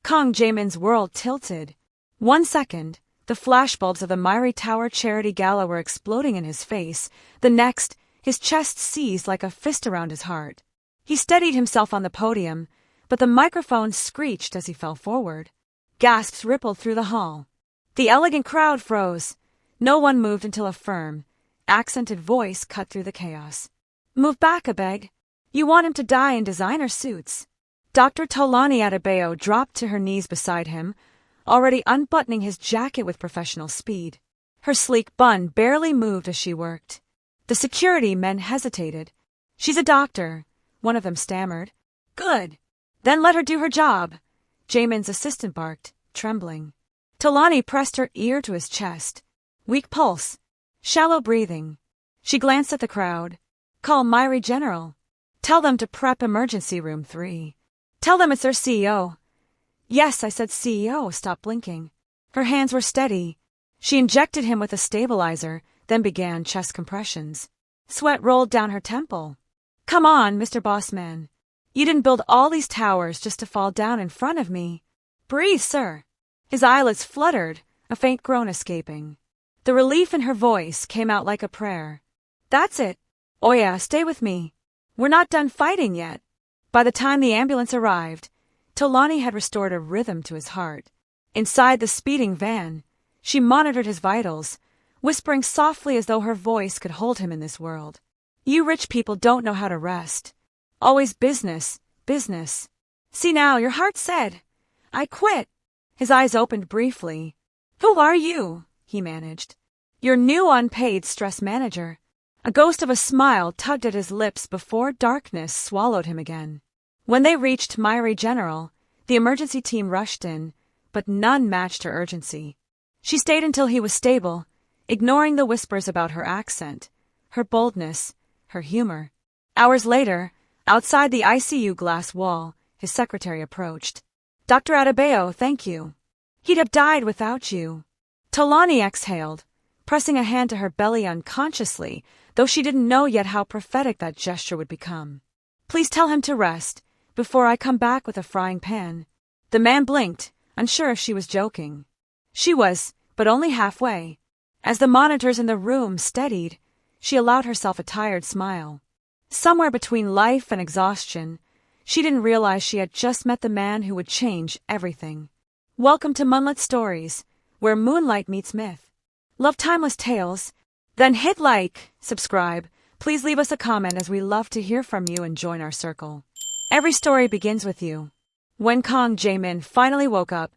Kong Jaemin's world tilted. 1 second, the flashbulbs of the Myri Tower charity gala were exploding in his face. The next, his chest seized like a fist around his heart. He steadied himself on the podium, but the microphone screeched as he fell forward. Gasps rippled through the hall. The elegant crowd froze. No one moved until a firm, accented voice cut through the chaos. "Move back, I beg. You want him to die in designer suits." Dr. Tolani Adebayo dropped to her knees beside him, already unbuttoning his jacket with professional speed. Her sleek bun barely moved as she worked. The security men hesitated. "She's a doctor," one of them stammered. "Good. Then let her do her job," Jaemin's assistant barked, trembling. Tolani pressed her ear to his chest. Weak pulse. Shallow breathing. She glanced at the crowd. "Call Myri General. Tell them to prep emergency room 3. Tell them it's their CEO." "Yes, I said CEO." Stop blinking. Her hands were steady. She injected him with a stabilizer, then began chest compressions. Sweat rolled down her temple. "Come on, Mr. Bossman. You didn't build all these towers just to fall down in front of me. Breathe, sir." His eyelids fluttered, a faint groan escaping. The relief in her voice came out like a prayer. "That's it. Oh yeah, stay with me. We're not done fighting yet." By the time the ambulance arrived, Tolani had restored a rhythm to his heart. Inside the speeding van, she monitored his vitals, whispering softly as though her voice could hold him in this world. "You rich people don't know how to rest. Always business, business. See now, your heart said, 'I quit.'" His eyes opened briefly. "Who are you?" he managed. "Your new unpaid stress manager." A ghost of a smile tugged at his lips before darkness swallowed him again. When they reached Myri General, the emergency team rushed in, but none matched her urgency. She stayed until he was stable, ignoring the whispers about her accent, her boldness, her humor. Hours later, outside the ICU glass wall, his secretary approached. "Dr. Adebayo, thank you. He'd have died without you." Tolani exhaled, pressing a hand to her belly unconsciously, though she didn't know yet how prophetic that gesture would become. "Please tell him to rest, before I come back with a frying pan." The man blinked, unsure if she was joking. She was, but only halfway. As the monitors in the room steadied, she allowed herself a tired smile. Somewhere between life and exhaustion, she didn't realize she had just met the man who would change everything. Welcome to Munlyt Stories, where Munlyt meets myth. Love timeless tales? Then hit like, subscribe, please leave us a comment as we love to hear from you and join our circle. Every story begins with you. When Kong Jaemin finally woke up,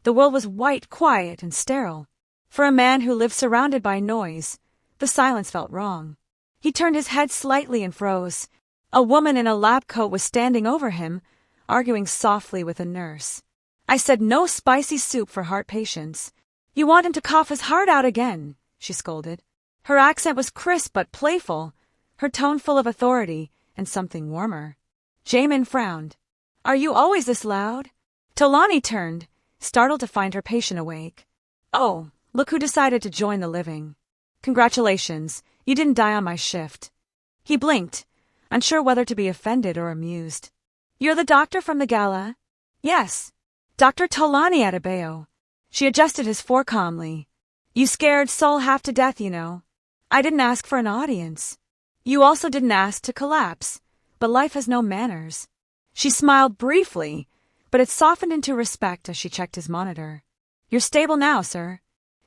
the world was white, quiet, and sterile. For a man who lived surrounded by noise, the silence felt wrong. He turned his head slightly and froze. A woman in a lab coat was standing over him, arguing softly with a nurse. "I said no spicy soup for heart patients. You want him to cough his heart out again," she scolded. Her accent was crisp but playful, her tone full of authority and something warmer. Jaemin frowned. "Are you always this loud?" Tolani turned, startled to find her patient awake. "Oh, look who decided to join the living. Congratulations, you didn't die on my shift." He blinked, unsure whether to be offended or amused. "You're the doctor from the gala?" "Yes. Dr. Tolani Adebayo." She adjusted his fore calmly. "You scared Sol half to death, you know. I didn't ask for an audience. You also didn't ask to collapse, but life has no manners." She smiled briefly, but it softened into respect as she checked his monitor. "You're stable now, sir.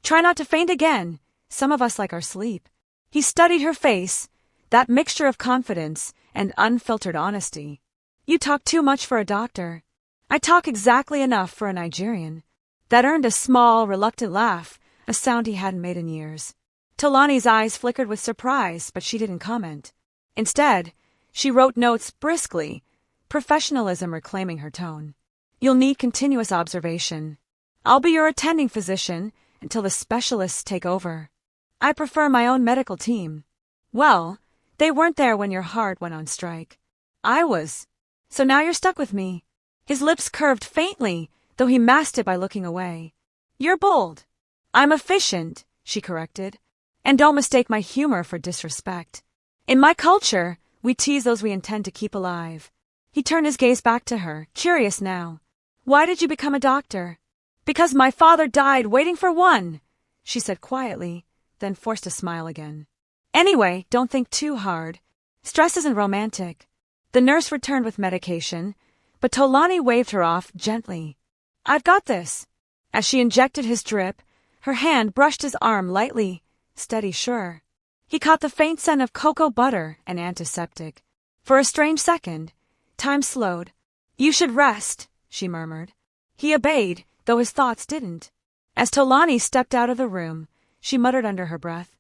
Try not to faint again. Some of us like our sleep." He studied her face, that mixture of confidence and unfiltered honesty. "You talk too much for a doctor." "I talk exactly enough for a Nigerian." That earned a small, reluctant laugh, a sound he hadn't made in years. Tolani's eyes flickered with surprise, but she didn't comment. Instead, she wrote notes briskly, professionalism reclaiming her tone. "You'll need continuous observation. I'll be your attending physician until the specialists take over. I prefer my own medical team." "Well, they weren't there when your heart went on strike." "I was. So now you're stuck with me." His lips curved faintly, though he masked it by looking away. "You're bold." "I'm efficient," she corrected. "And don't mistake my humor for disrespect. In my culture, we tease those we intend to keep alive." He turned his gaze back to her, curious now. Why did you become a doctor? Because my father died waiting for one, she said quietly, then forced a smile again. Anyway, don't think too hard. Stress isn't romantic. The nurse returned with medication, but Tolani waved her off gently. I've got this. As she injected his drip, her hand brushed his arm lightly, steady sure. He caught the faint scent of cocoa butter and antiseptic. For a strange second, time slowed. You should rest, she murmured. He obeyed, though his thoughts didn't. As Tolani stepped out of the room, she muttered under her breath,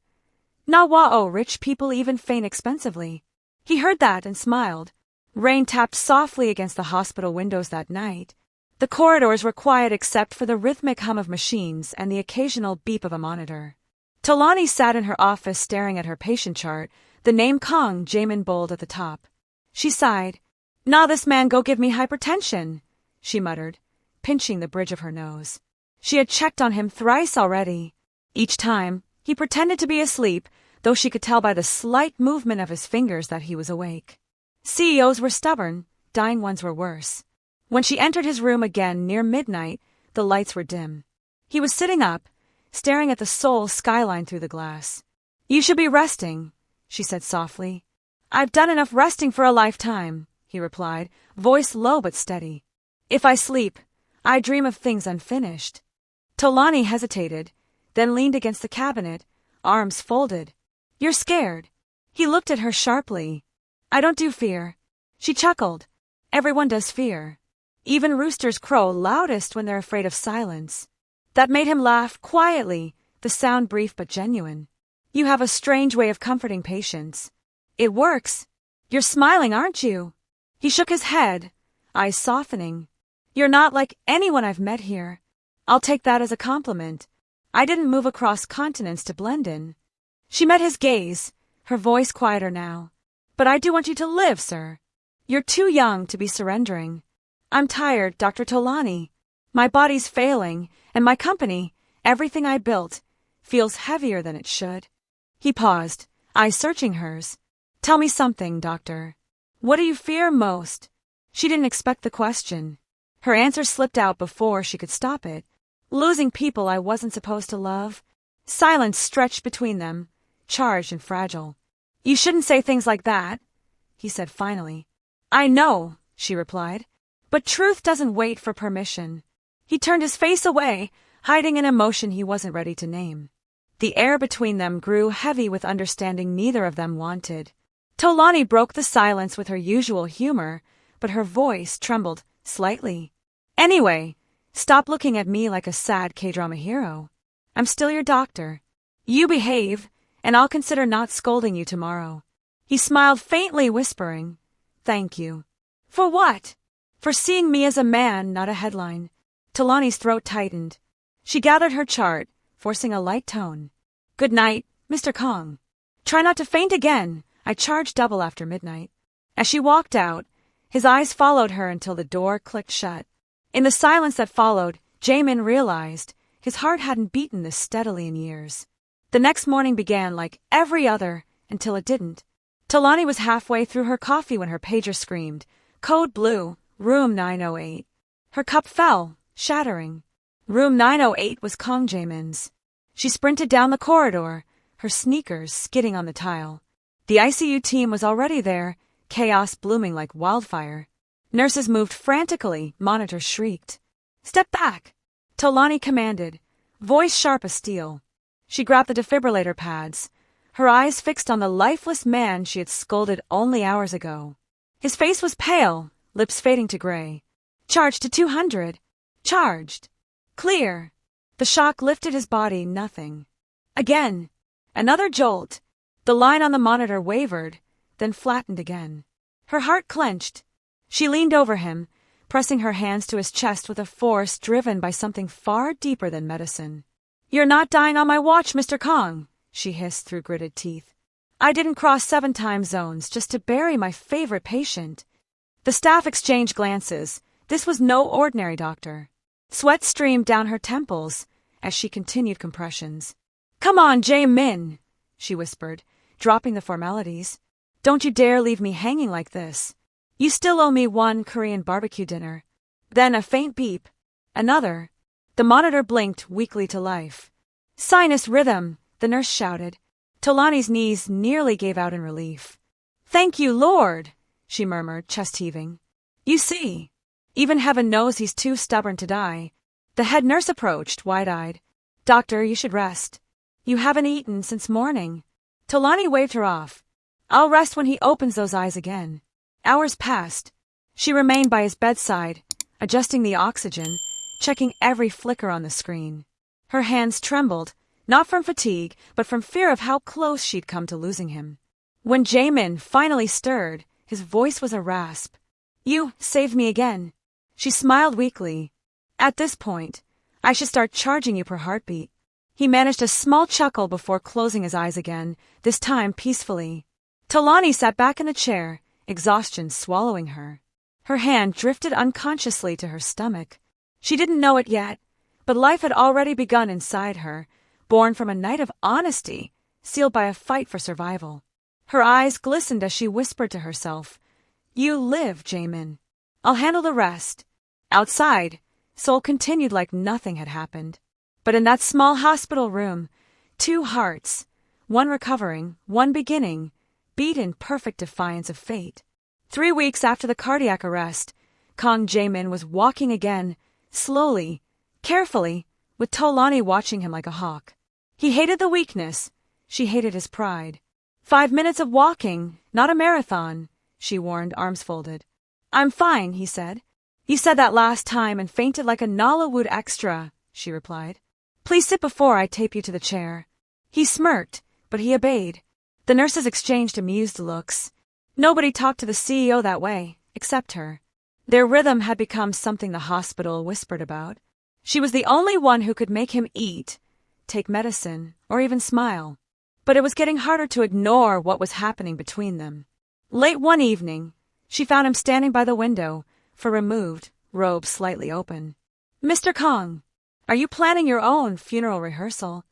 "Na-wa-oh, rich people even faint expensively." He heard that and smiled. Rain tapped softly against the hospital windows that night. The corridors were quiet except for the rhythmic hum of machines and the occasional beep of a monitor. Tolani sat in her office staring at her patient chart, the name Kong Jamin bold at the top. She sighed. "Nah, this man go give me hypertension," she muttered, pinching the bridge of her nose. She had checked on him thrice already. Each time, he pretended to be asleep, though she could tell by the slight movement of his fingers that he was awake. CEOs were stubborn, dying ones were worse. When she entered his room again near midnight, the lights were dim. He was sitting up, staring at the Seoul skyline through the glass. "You should be resting," she said softly. "I've done enough resting for a lifetime," he replied, voice low but steady. "If I sleep, I dream of things unfinished." Tolani hesitated, then leaned against the cabinet, arms folded. "You're scared." He looked at her sharply. "I don't do fear." She chuckled. "Everyone does fear. Even roosters crow loudest when they're afraid of silence." That made him laugh quietly, the sound brief but genuine. "You have a strange way of comforting patients." "It works. You're smiling, aren't you?" He shook his head, eyes softening. "You're not like anyone I've met here. I'll take that as a compliment. I didn't move across continents to blend in." She met his gaze, her voice quieter now. "But I do want you to live, sir. You're too young to be surrendering. I'm tired, Dr. Tolani. My body's failing, and my company, everything I built, feels heavier than it should." He paused, eyes searching hers. "Tell me something, doctor. What do you fear most?" She didn't expect the question. Her answer slipped out before she could stop it. "Losing people I wasn't supposed to love." Silence stretched between them, charged and fragile. "You shouldn't say things like that," he said finally. "I know," she replied, "but truth doesn't wait for permission." He turned his face away, hiding an emotion he wasn't ready to name. The air between them grew heavy with understanding neither of them wanted. Tolani broke the silence with her usual humor, but her voice trembled slightly. "Anyway, stop looking at me like a sad K-drama hero. I'm still your doctor. You behave, and I'll consider not scolding you tomorrow." He smiled faintly, whispering, "Thank you." "For what?" "For seeing me as a man, not a headline." Tolani's throat tightened. She gathered her chart, forcing a light tone. "Good night, Mr. Kong. Try not to faint again. I charge double after midnight." As she walked out, his eyes followed her until the door clicked shut. In the silence that followed, Jamin realized his heart hadn't beaten this steadily in years. The next morning began like every other until it didn't. Tolani was halfway through her coffee when her pager screamed, "Code blue, room 908. Her cup fell, shattering. Room 908 was Kong Jamin's. She sprinted down the corridor, her sneakers skidding on the tile. The ICU team was already there, chaos blooming like wildfire. Nurses moved frantically, monitors shrieked. "Step back!" Tolani commanded, voice sharp as steel. She grabbed the defibrillator pads, her eyes fixed on the lifeless man she had scolded only hours ago. His face was pale, lips fading to gray. "Charged to 200. Charged. Clear." The shock lifted his body, nothing. Again. Another jolt. The line on the monitor wavered, then flattened again. Her heart clenched. She leaned over him, pressing her hands to his chest with a force driven by something far deeper than medicine. "You're not dying on my watch, Mr. Kong," she hissed through gritted teeth. "I didn't cross 7 time zones just to bury my favorite patient." The staff exchanged glances. This was no ordinary doctor. Sweat streamed down her temples as she continued compressions. "Come on, Jae-min," she whispered, dropping the formalities. "Don't you dare leave me hanging like this. You still owe me one Korean barbecue dinner." Then a faint beep. Another. The monitor blinked weakly to life. Sinus rhythm, the nurse shouted. Talani's knees nearly gave out in relief. Thank you, Lord, she murmured, chest heaving. You see, even heaven knows he's too stubborn to die. The head nurse approached, wide-eyed. Doctor, you should rest. You haven't eaten since morning. Talani waved her off. I'll rest when he opens those eyes again. Hours passed. She remained by his bedside, adjusting the oxygen, checking every flicker on the screen. Her hands trembled, not from fatigue, but from fear of how close she'd come to losing him. When Jamin finally stirred, his voice was a rasp. You saved me again. She smiled weakly. At this point, I should start charging you per heartbeat. He managed a small chuckle before closing his eyes again, this time peacefully. Talani sat back in the chair, exhaustion swallowing her. Her hand drifted unconsciously to her stomach. She didn't know it yet, but life had already begun inside her, born from a night of honesty, sealed by a fight for survival. Her eyes glistened as she whispered to herself, You live, Jamin. I'll handle the rest. Outside, Sol continued like nothing had happened. But in that small hospital room, two hearts, one recovering, one beginning, beat in perfect defiance of fate. 3 weeks after the cardiac arrest, Kang Jamin was walking again, slowly, carefully, with Tolani watching him like a hawk. He hated the weakness. She hated his pride. 5 minutes of walking, not a marathon, she warned, arms folded. I'm fine, he said. You said that last time and fainted like a Nollywood extra, she replied. Please sit before I tape you to the chair. He smirked, but he obeyed. The nurses exchanged amused looks. Nobody talked to the CEO that way, except her. Their rhythm had become something the hospital whispered about. She was the only one who could make him eat, take medicine, or even smile. But it was getting harder to ignore what was happening between them. Late one evening, she found him standing by the window, fur removed, robe slightly open. Mr. Kong, are you planning your own funeral rehearsal?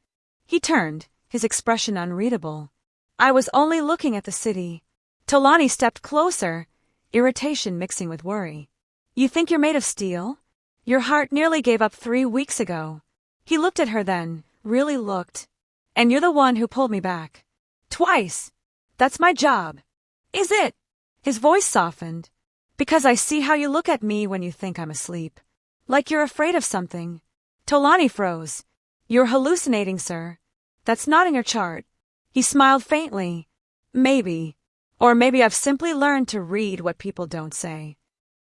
He turned, his expression unreadable. I was only looking at the city. Talani stepped closer, irritation mixing with worry. You think you're made of steel? Your heart nearly gave up 3 weeks ago. He looked at her then, really looked. And you're the one who pulled me back. Twice. That's my job. Is it? His voice softened. Because I see how you look at me when you think I'm asleep. Like you're afraid of something. Tolani froze. You're hallucinating, sir. That's not in your chart. He smiled faintly. Maybe. Or maybe I've simply learned to read what people don't say.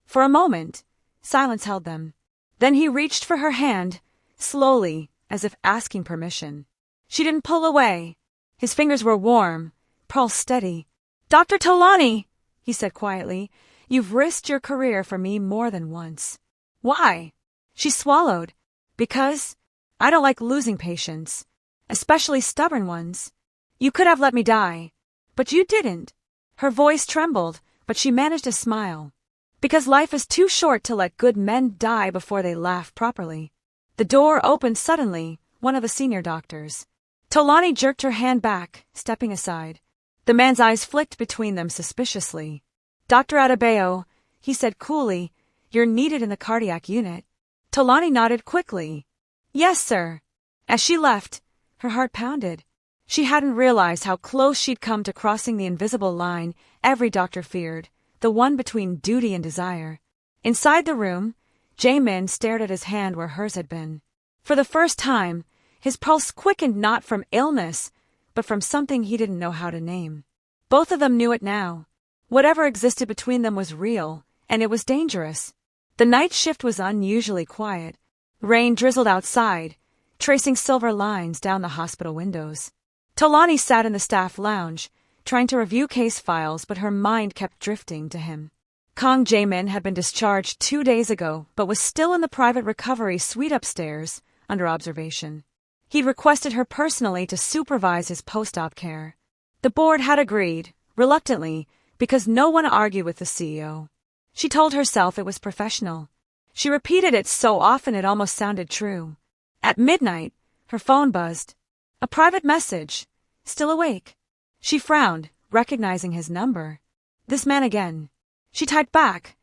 For a moment, silence held them. Then he reached for her hand, slowly, as if asking permission. She didn't pull away. His fingers were warm, pulse steady. Dr. Tolani, he said quietly, you've risked your career for me more than once. Why? She swallowed. Because I don't like losing patients, especially stubborn ones. You could have let me die, but you didn't. Her voice trembled, but she managed a smile. Because life is too short to let good men die before they laugh properly. The door opened suddenly, one of the senior doctors. Tolani jerked her hand back, stepping aside. The man's eyes flicked between them suspiciously. Dr. Adebayo, he said coolly, you're needed in the cardiac unit. Tolani nodded quickly. Yes, sir. As she left, her heart pounded. She hadn't realized how close she'd come to crossing the invisible line every doctor feared, the one between duty and desire. Inside the room, Jamin stared at his hand where hers had been. For the first time, his pulse quickened not from illness, but from something he didn't know how to name. Both of them knew it now. Whatever existed between them was real, and it was dangerous. The night shift was unusually quiet. Rain drizzled outside, tracing silver lines down the hospital windows. Tolani sat in the staff lounge, trying to review case files, but her mind kept drifting to him. Kang Jamin had been discharged 2 days ago, but was still in the private recovery suite upstairs, under observation. He'd requested her personally to supervise his post-op care. The board had agreed, reluctantly, because no one argued with the CEO. She told herself it was professional. She repeated it so often it almost sounded true. At midnight, her phone buzzed. A private message. Still awake. She frowned, recognizing his number. This man again. She typed back.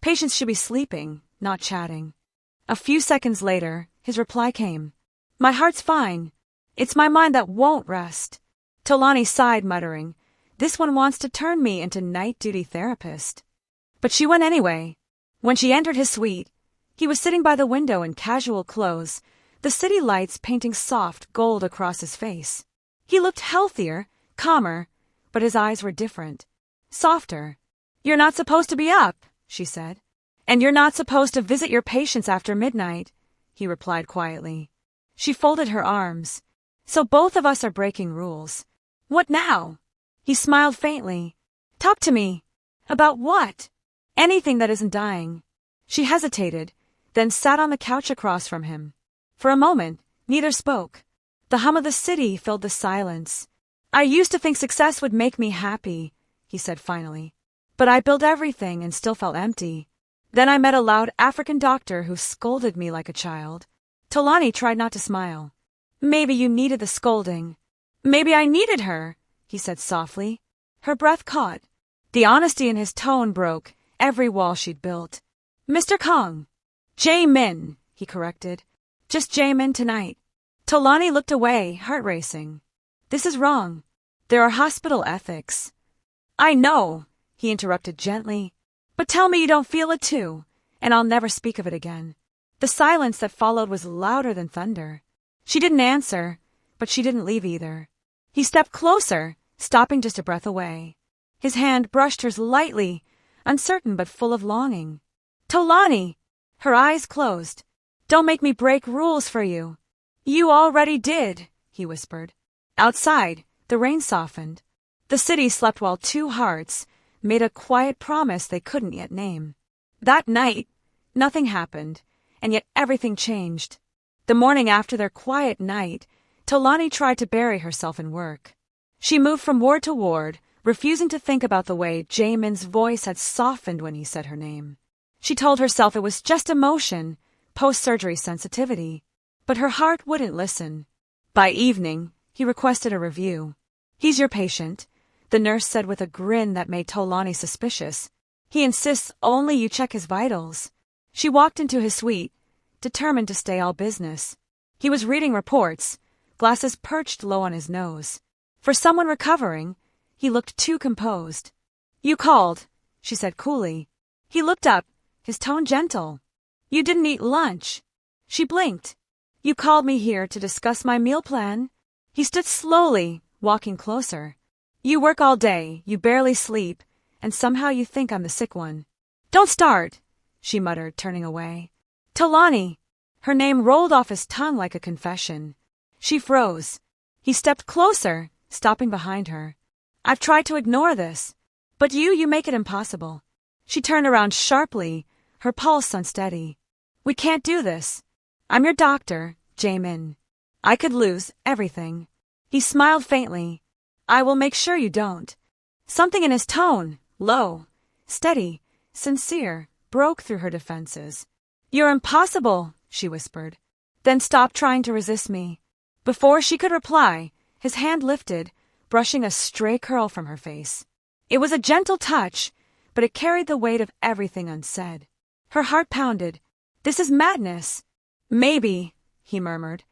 Patients should be sleeping, not chatting. A few seconds later, his reply came. My heart's fine. It's my mind that won't rest. Tolani sighed, muttering, this one wants to turn me into night duty therapist. But she went anyway. When she entered his suite, he was sitting by the window in casual clothes, the city lights painting soft gold across his face. He looked healthier, calmer, but his eyes were different. Softer. You're not supposed to be up, she said. And you're not supposed to visit your patients after midnight, he replied quietly. She folded her arms. So both of us are breaking rules. What now? He smiled faintly. Talk to me. About what? Anything that isn't dying. She hesitated, then sat on the couch across from him. For a moment, neither spoke. The hum of the city filled the silence. I used to think success would make me happy, he said finally. But I built everything and still felt empty. Then I met a loud African doctor who scolded me like a child. Tolani tried not to smile. Maybe you needed the scolding. Maybe I needed her, he said softly. Her breath caught. The honesty in his tone broke every wall she'd built. Mr. Kong. Jae-min, he corrected. Just Jae-min tonight. Tolani looked away, heart racing. This is wrong. There are hospital ethics. I know, he interrupted gently. But tell me you don't feel it too, and I'll never speak of it again. The silence that followed was louder than thunder. She didn't answer, but she didn't leave either. He stepped closer, stopping just a breath away. His hand brushed hers lightly, uncertain but full of longing. Tolani! Her eyes closed. Don't make me break rules for you. You already did, he whispered. Outside, the rain softened. The city slept while two hearts made a quiet promise they couldn't yet name. That night, nothing happened, and yet everything changed. The morning after their quiet night, Tolani tried to bury herself in work. She moved from ward to ward, refusing to think about the way Jaemin's voice had softened when he said her name. She told herself it was just emotion, post-surgery sensitivity. But her heart wouldn't listen. By evening, he requested a review. He's your patient, the nurse said with a grin that made Tolani suspicious. He insists only you check his vitals. She walked into his suite, determined to stay all business. He was reading reports, glasses perched low on his nose. For someone recovering, he looked too composed. You called, she said coolly. He looked up, his tone gentle. You didn't eat lunch. She blinked. You called me here to discuss my meal plan? He stood slowly, walking closer. You work all day, you barely sleep, and somehow you think I'm the sick one. Don't start, she muttered, turning away. Tolani! Her name rolled off his tongue like a confession. She froze. He stepped closer, stopping behind her. I've tried to ignore this, but you make it impossible. She turned around sharply, her pulse unsteady. We can't do this. I'm your doctor, Jae-min. I could lose everything. He smiled faintly. I will make sure you don't. Something in his tone, low, steady, sincere, broke through her defenses. You're impossible, she whispered. Then stop trying to resist me. Before she could reply, his hand lifted, brushing a stray curl from her face. It was a gentle touch, but it carried the weight of everything unsaid. Her heart pounded. This is madness. Maybe, he murmured,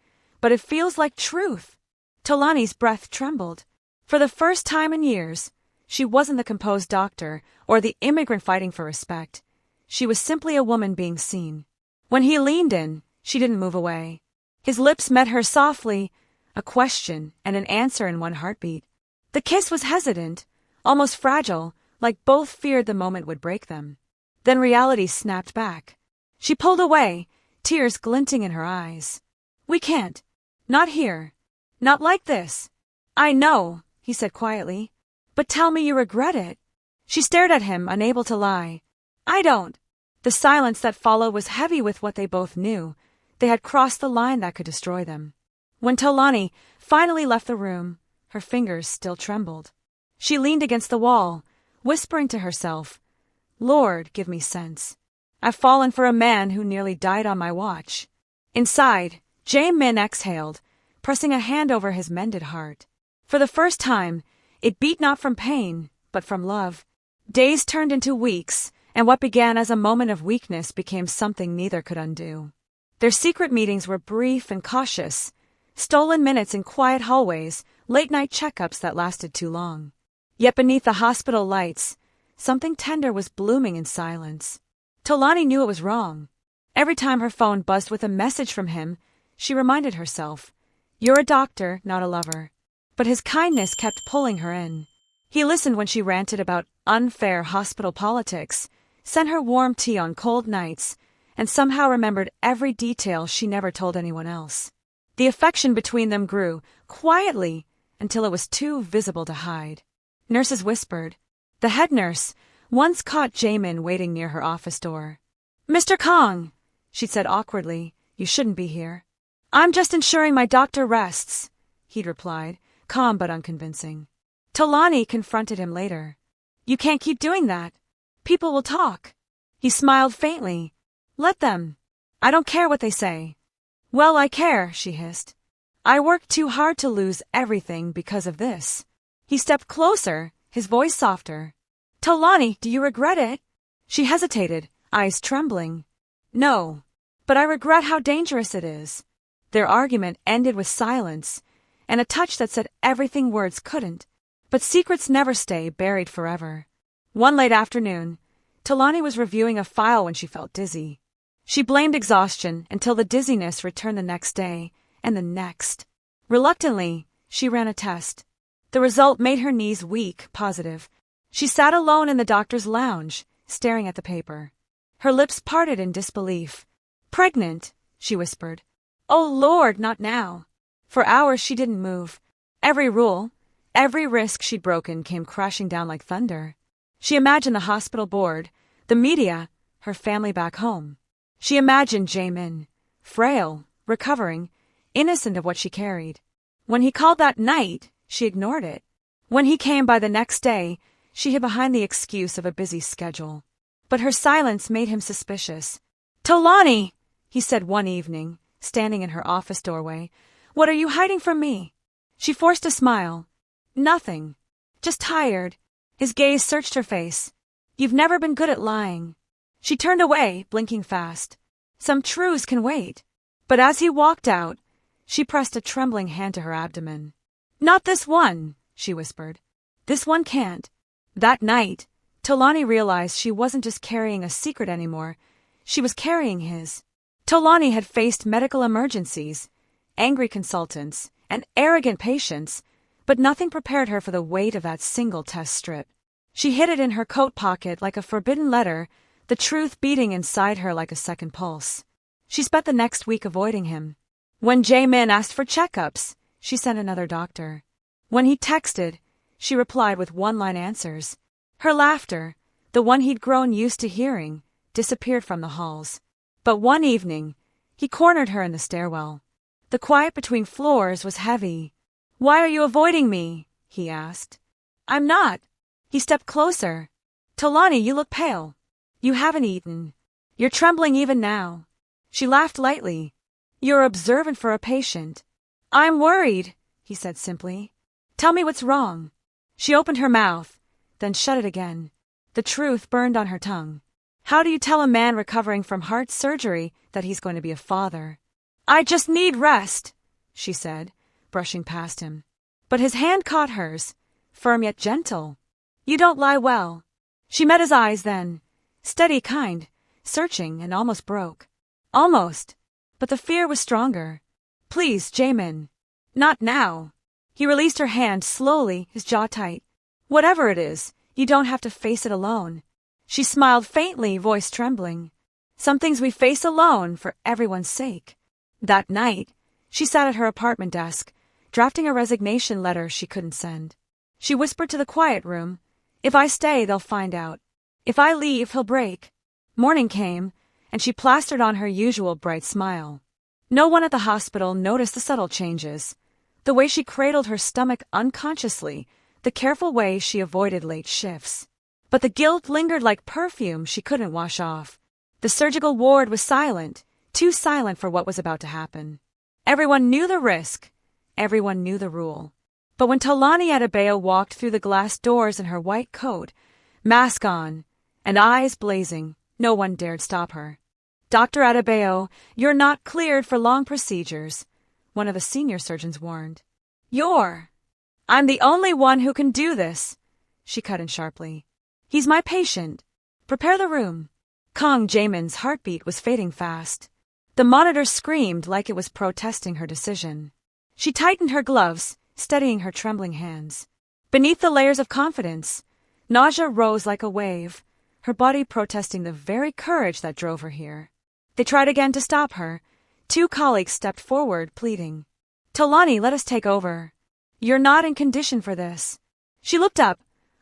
but it feels like truth. Tolani's breath trembled. For the first time in years, she wasn't the composed doctor or the immigrant fighting for respect. She was simply a woman being seen. When he leaned in, she didn't move away. His lips met hers softly, a question and an answer in one heartbeat. The kiss was hesitant, almost fragile, like both feared the moment would break them. Then reality snapped back. She pulled away, tears glinting in her eyes. We can't. Not here. Not like this. I know, he said quietly. But tell me you regret it. She stared at him, unable to lie. I don't. The silence that followed was heavy with what they both knew. They had crossed the line that could destroy them. When Tolani finally left the room, her fingers still trembled. She leaned against the wall, whispering to herself, Lord, give me sense. I've fallen for a man who nearly died on my watch. Inside, Jae-min exhaled, pressing a hand over his mended heart. For the first time, it beat not from pain, but from love. Days turned into weeks, and what began as a moment of weakness became something neither could undo. Their secret meetings were brief and cautious, stolen minutes in quiet hallways, late-night checkups that lasted too long. Yet beneath the hospital lights, something tender was blooming in silence. Tolani knew it was wrong. Every time her phone buzzed with a message from him, she reminded herself, "You're a doctor, not a lover." But his kindness kept pulling her in. He listened when she ranted about unfair hospital politics, sent her warm tea on cold nights, and somehow remembered every detail she never told anyone else. The affection between them grew, quietly, until it was too visible to hide. Nurses whispered. The head nurse once caught Jaemin waiting near her office door. "Mr. Kong," she said awkwardly, "you shouldn't be here." "I'm just ensuring my doctor rests," he'd replied, calm but unconvincing. Tolani confronted him later. "You can't keep doing that. People will talk." He smiled faintly. "Let them. I don't care what they say." "Well, I care," she hissed. "I worked too hard to lose everything because of this." He stepped closer, his voice softer. "Tolani, do you regret it?" She hesitated, eyes trembling. "No, but I regret how dangerous it is." Their argument ended with silence, and a touch that said everything words couldn't. But secrets never stay buried forever. One late afternoon, Tolani was reviewing a file when she felt dizzy. She blamed exhaustion until the dizziness returned the next day, and the next. Reluctantly, she ran a test. The result made her knees weak, positive. She sat alone in the doctor's lounge, staring at the paper. Her lips parted in disbelief. "Pregnant," she whispered. "Oh Lord, not now." For hours she didn't move. Every rule, every risk she'd broken came crashing down like thunder. She imagined the hospital board, the media, her family back home. She imagined Jaemin, frail, recovering, innocent of what she carried. When he called that night, she ignored it. When he came by the next day, she hid behind the excuse of a busy schedule. But her silence made him suspicious. "Tolani," he said one evening, standing in her office doorway, "what are you hiding from me?" She forced a smile. "Nothing. Just tired." His gaze searched her face. "You've never been good at lying." She turned away, blinking fast. Some truths can wait. But as he walked out, she pressed a trembling hand to her abdomen. "Not this one," she whispered. "This one can't." That night, Tolani realized she wasn't just carrying a secret anymore. She was carrying his. Tolani had faced medical emergencies, angry consultants, and arrogant patients, but nothing prepared her for the weight of that single test strip. She hid it in her coat pocket like a forbidden letter, the truth beating inside her like a second pulse. She spent the next week avoiding him. When Jaemin asked for checkups, she sent another doctor. When he texted, she replied with one-line answers. Her laughter, the one he'd grown used to hearing, disappeared from the halls. But one evening, he cornered her in the stairwell. The quiet between floors was heavy. "Why are you avoiding me?" he asked. "I'm not." He stepped closer. "Tolani, you look pale. You haven't eaten. You're trembling even now." She laughed lightly. "You're observant for a patient." "I'm worried," he said simply. "Tell me what's wrong." She opened her mouth, then shut it again. The truth burned on her tongue. How do you tell a man recovering from heart surgery that he's going to be a father? "I just need rest," she said, brushing past him. But his hand caught hers, firm yet gentle. "You don't lie well." She met his eyes then, steady, kind, searching, and almost broke. Almost. But the fear was stronger. "Please, Jaemin." "Not now." He released her hand slowly, his jaw tight. "Whatever it is, you don't have to face it alone." She smiled faintly, voice trembling. "Some things we face alone for everyone's sake." That night, she sat at her apartment desk, drafting a resignation letter she couldn't send. She whispered to the quiet room, "If I stay, they'll find out. If I leave, he'll break." Morning came, and she plastered on her usual bright smile. No one at the hospital noticed the subtle changes. The way she cradled her stomach unconsciously, the careful way she avoided late shifts. But the guilt lingered like perfume she couldn't wash off. The surgical ward was silent, too silent for what was about to happen. Everyone knew the risk. Everyone knew the rule. But when Tolani Adebayo walked through the glass doors in her white coat, mask on, and eyes blazing. No one dared stop her. "Dr. Adebayo, you're not cleared for long procedures," one of the senior surgeons warned. I'm the only one who can do this," she cut in sharply. "He's my patient. Prepare the room." Kong Jaemin's heartbeat was fading fast. The monitor screamed like it was protesting her decision. She tightened her gloves, steadying her trembling hands. Beneath the layers of confidence, nausea rose like a wave, her body protesting the very courage that drove her here. They tried again to stop her. 2 colleagues stepped forward, pleading. "Tolani, let us take over. You're not in condition for this." She looked up,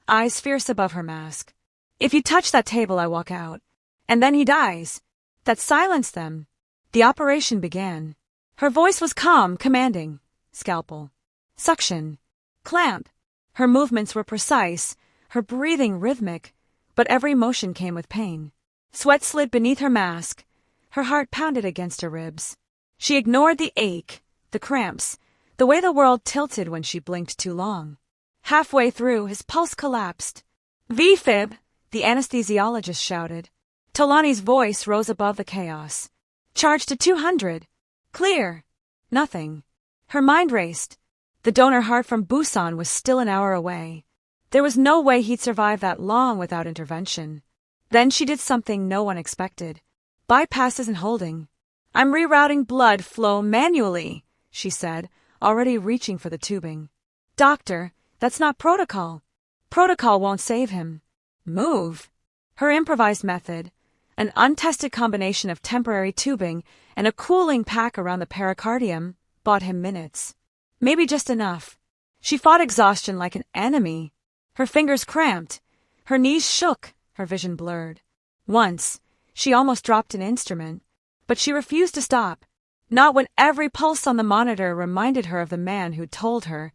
eyes fierce above her mask. "If you touch that table, I walk out. And then he dies." That silenced them. The operation began. Her voice was calm, commanding. Scalpel. Suction. Clamp. Her movements were precise, her breathing rhythmic, but every motion came with pain. Sweat slid beneath her mask. Her heart pounded against her ribs. She ignored the ache, the cramps, the way the world tilted when she blinked too long. Halfway through, his pulse collapsed. "V-fib," the anesthesiologist shouted. Tolani's voice rose above the chaos. "Charge to 200. Clear." Nothing. Her mind raced. The donor heart from Busan was still an hour away. There was no way he'd survive that long without intervention. Then she did something no one expected. Bypasses and holding. "I'm rerouting blood flow manually," she said, already reaching for the tubing. "Doctor, that's not protocol. Protocol won't save him." "Move." Her improvised method, an untested combination of temporary tubing and a cooling pack around the pericardium, bought him minutes. Maybe just enough. She fought exhaustion like an enemy. Her fingers cramped. Her knees shook, her vision blurred. Once, she almost dropped an instrument, but she refused to stop. Not when every pulse on the monitor reminded her of the man who told her,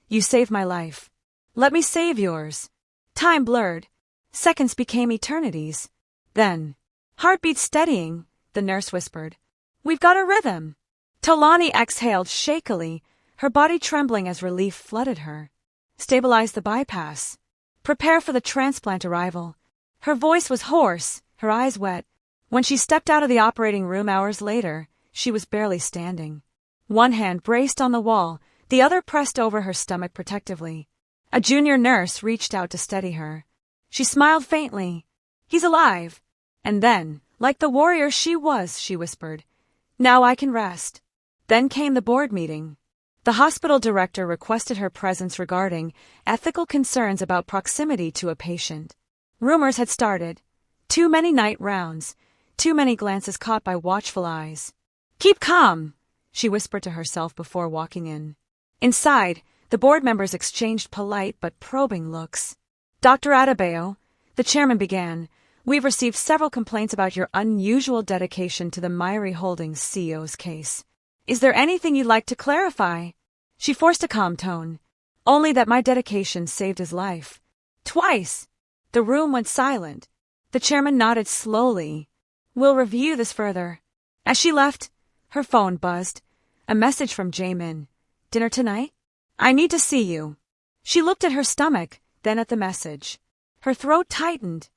"You saved my life. Let me save yours." Time blurred. Seconds became eternities. Then, heartbeat steadying, the nurse whispered, "We've got a rhythm." Tolani exhaled shakily, her body trembling as relief flooded her. "Stabilize the bypass. Prepare for the transplant arrival." Her voice was hoarse, her eyes wet. When she stepped out of the operating room hours later, she was barely standing. One hand braced on the wall, the other pressed over her stomach protectively. A junior nurse reached out to steady her. She smiled faintly. "He's alive." And then, like the warrior she was, she whispered, "Now I can rest." Then came the board meeting. The hospital director requested her presence regarding ethical concerns about proximity to a patient. Rumors had started. Too many night rounds, too many glances caught by watchful eyes. "Keep calm," she whispered to herself before walking in. Inside, the board members exchanged polite but probing looks. "Dr. Adebayo," the chairman began, "we've received several complaints about your unusual dedication to the Myri Holdings CEO's case. Is there anything you'd like to clarify?" She forced a calm tone. "Only that my dedication saved his life. Twice." The room went silent. The chairman nodded slowly. "We'll review this further." As she left, her phone buzzed. A message from Jaemin. "Dinner tonight? I need to see you." She looked at her stomach, then at the message. Her throat tightened.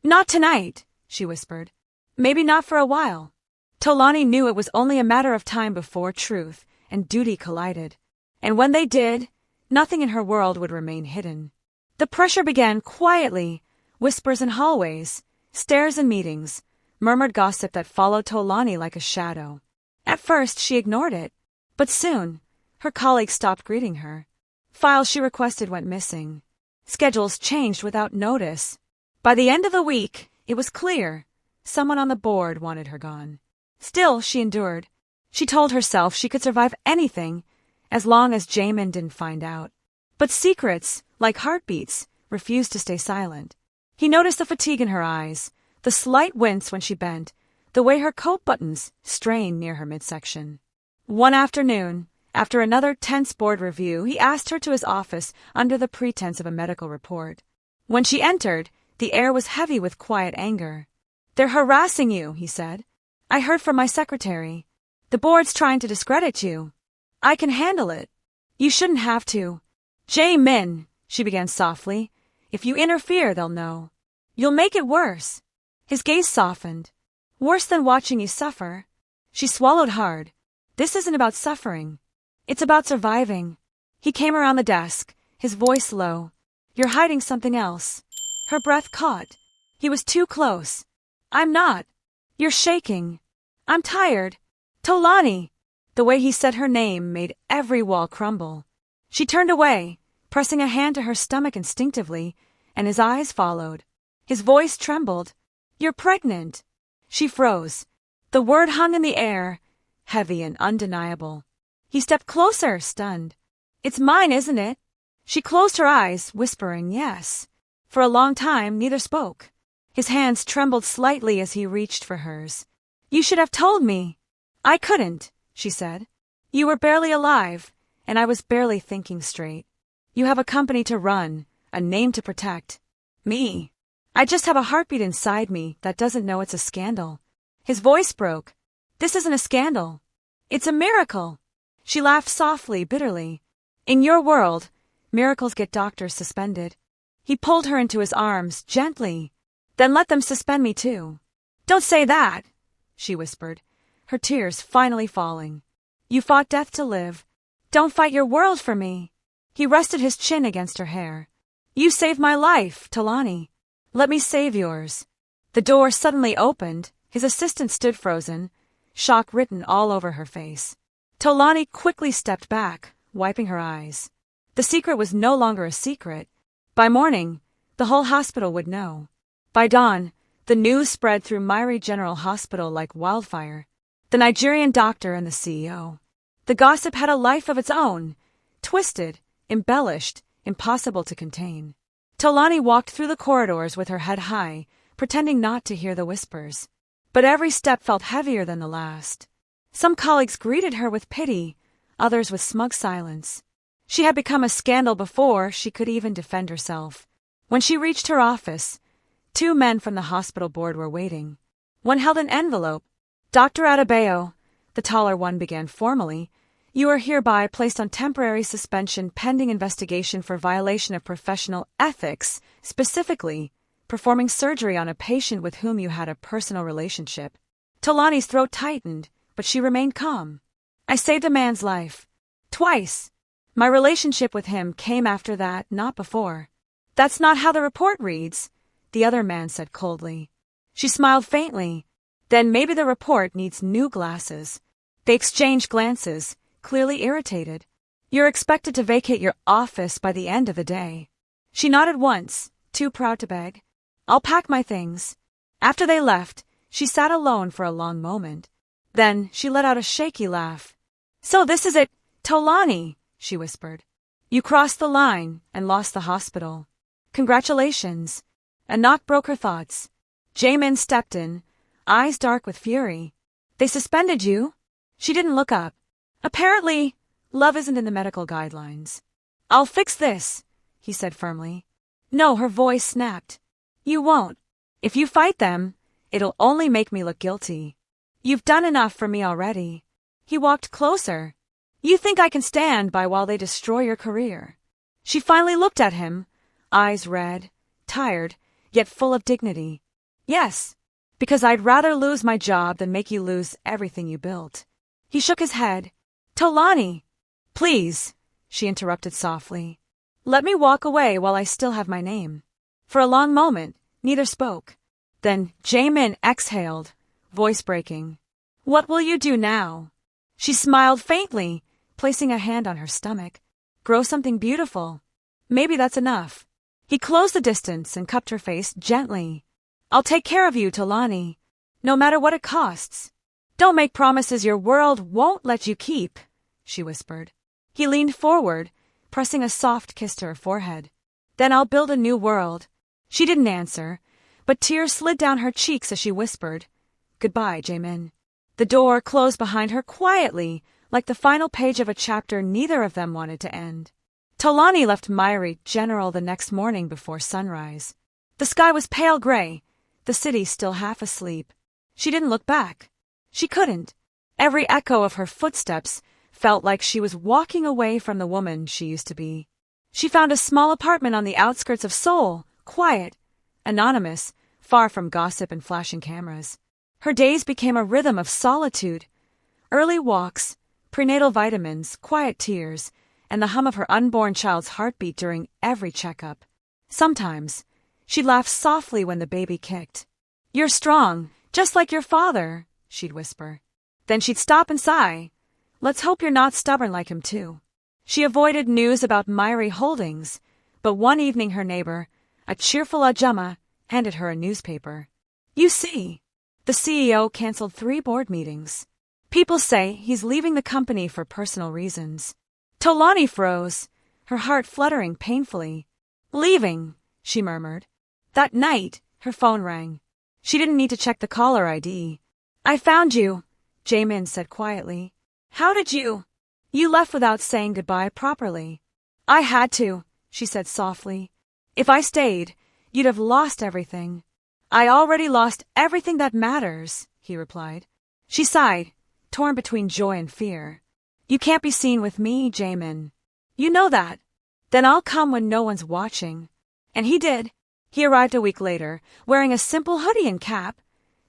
"Not tonight," she whispered. "Maybe not for a while." Tolani knew it was only a matter of time before truth and duty collided. And when they did, nothing in her world would remain hidden. The pressure began quietly, whispers in hallways, stares in meetings, murmured gossip that followed Tolani like a shadow. At first, she ignored it, but soon, her colleagues stopped greeting her. Files she requested went missing. Schedules changed without notice. By the end of the week, it was clear. Someone on the board wanted her gone. Still, she endured. She told herself she could survive anything, as long as Jaemin didn't find out. But secrets, like heartbeats, refused to stay silent. He noticed the fatigue in her eyes, the slight wince when she bent, the way her coat buttons strained near her midsection. One afternoon, after another tense board review, he asked her to his office under the pretense of a medical report. When she entered, the air was heavy with quiet anger. "They're harassing you," he said. "I heard from my secretary. The board's trying to discredit you. I can handle it. You shouldn't have to." "Jaemin," she began softly. "If you interfere, they'll know." You'll make it worse. His gaze softened. Worse than watching you suffer. She swallowed hard. This isn't about suffering. It's about surviving. He came around the desk, his voice low. You're hiding something else. Her breath caught. He was too close. I'm not. You're shaking. I'm tired. Tolani. The way he said her name made every wall crumble. She turned away, pressing a hand to her stomach instinctively, and his eyes followed. His voice trembled. You're pregnant. She froze. The word hung in the air, heavy and undeniable. He stepped closer, stunned. It's mine, isn't it? She closed her eyes, whispering yes. For a long time, neither spoke. His hands trembled slightly as he reached for hers. You should have told me. I couldn't, she said. You were barely alive, and I was barely thinking straight. You have a company to run, a name to protect. Me. I just have a heartbeat inside me that doesn't know it's a scandal. His voice broke. This isn't a scandal. It's a miracle. She laughed softly, bitterly. In your world, miracles get doctors suspended. He pulled her into his arms, gently. Then let them suspend me too. Don't say that, she whispered, her tears finally falling. You fought death to live. Don't fight your world for me. He rested his chin against her hair. You saved my life, Tolani. Let me save yours. The door suddenly opened. His assistant stood frozen, shock written all over her face. Tolani quickly stepped back, wiping her eyes. The secret was no longer a secret. By morning, the whole hospital would know. By dawn, the news spread through Munlyt General Hospital like wildfire. The Nigerian doctor and the CEO. The gossip had a life of its own, twisted, embellished, impossible to contain. Tolani walked through the corridors with her head high, pretending not to hear the whispers. But every step felt heavier than the last. Some colleagues greeted her with pity, others with smug silence. She had become a scandal before she could even defend herself. When she reached her office, 2 men from the hospital board were waiting. One held an envelope. Dr. Adebayo, the taller one began formally, you are hereby placed on temporary suspension pending investigation for violation of professional ethics, specifically performing surgery on a patient with whom you had a personal relationship. Tolani's throat tightened, but she remained calm. I saved a man's life. Twice. My relationship with him came after that, not before. That's not how the report reads, the other man said coldly. She smiled faintly. Then maybe the report needs new glasses. They exchanged glances, clearly irritated. You're expected to vacate your office by the end of the day. She nodded once, too proud to beg. I'll pack my things. After they left, she sat alone for a long moment. Then she let out a shaky laugh. So this is it, Tolani, she whispered. You crossed the line and lost the hospital. Congratulations. A knock broke her thoughts. Jamin stepped in, eyes dark with fury. They suspended you? She didn't look up. Apparently, love isn't in the medical guidelines. I'll fix this, he said firmly. No, her voice snapped. You won't. If you fight them, it'll only make me look guilty. You've done enough for me already. He walked closer. You think I can stand by while they destroy your career? She finally looked at him, eyes red, tired, yet full of dignity. Yes, because I'd rather lose my job than make you lose everything you built. He shook his head. Tolani! Please, she interrupted softly. Let me walk away while I still have my name. For a long moment, neither spoke. Then Jamin exhaled, voice breaking. What will you do now? She smiled faintly, placing a hand on her stomach. Grow something beautiful. Maybe that's enough. He closed the distance and cupped her face gently. I'll take care of you, Tolani, no matter what it costs. Don't make promises your world won't let you keep, she whispered. He leaned forward, pressing a soft kiss to her forehead. Then I'll build a new world. She didn't answer, but tears slid down her cheeks as she whispered, Goodbye, Jamin. The door closed behind her quietly, like the final page of a chapter neither of them wanted to end. Tolani left Munlyt General the next morning before sunrise. The sky was pale gray, the city still half asleep. She didn't look back. She couldn't. Every echo of her footsteps felt like she was walking away from the woman she used to be. She found a small apartment on the outskirts of Seoul, quiet, anonymous, far from gossip and flashing cameras. Her days became a rhythm of solitude, early walks, prenatal vitamins, quiet tears, and the hum of her unborn child's heartbeat during every checkup. Sometimes, she'd laugh softly when the baby kicked. "You're strong, just like your father," she'd whisper. Then she'd stop and sigh. "Let's hope you're not stubborn like him too." She avoided news about Myri Holdings, but one evening her neighbor, a cheerful Ajumma, handed her a newspaper. "You see, the CEO canceled 3 board meetings. People say he's leaving the company for personal reasons." Tolani froze, her heart fluttering painfully. "Leaving," she murmured. That night, her phone rang. She didn't need to check the caller ID. "I found you," Jae-min said quietly. "How did you?" "You left without saying goodbye properly." "I had to," she said softly. "If I stayed, you'd have lost everything." "I already lost everything that matters," he replied. She sighed, torn between joy and fear. "You can't be seen with me, Jae-min. You know that. Then I'll come when no one's watching." And he did. He arrived a week later, wearing a simple hoodie and cap.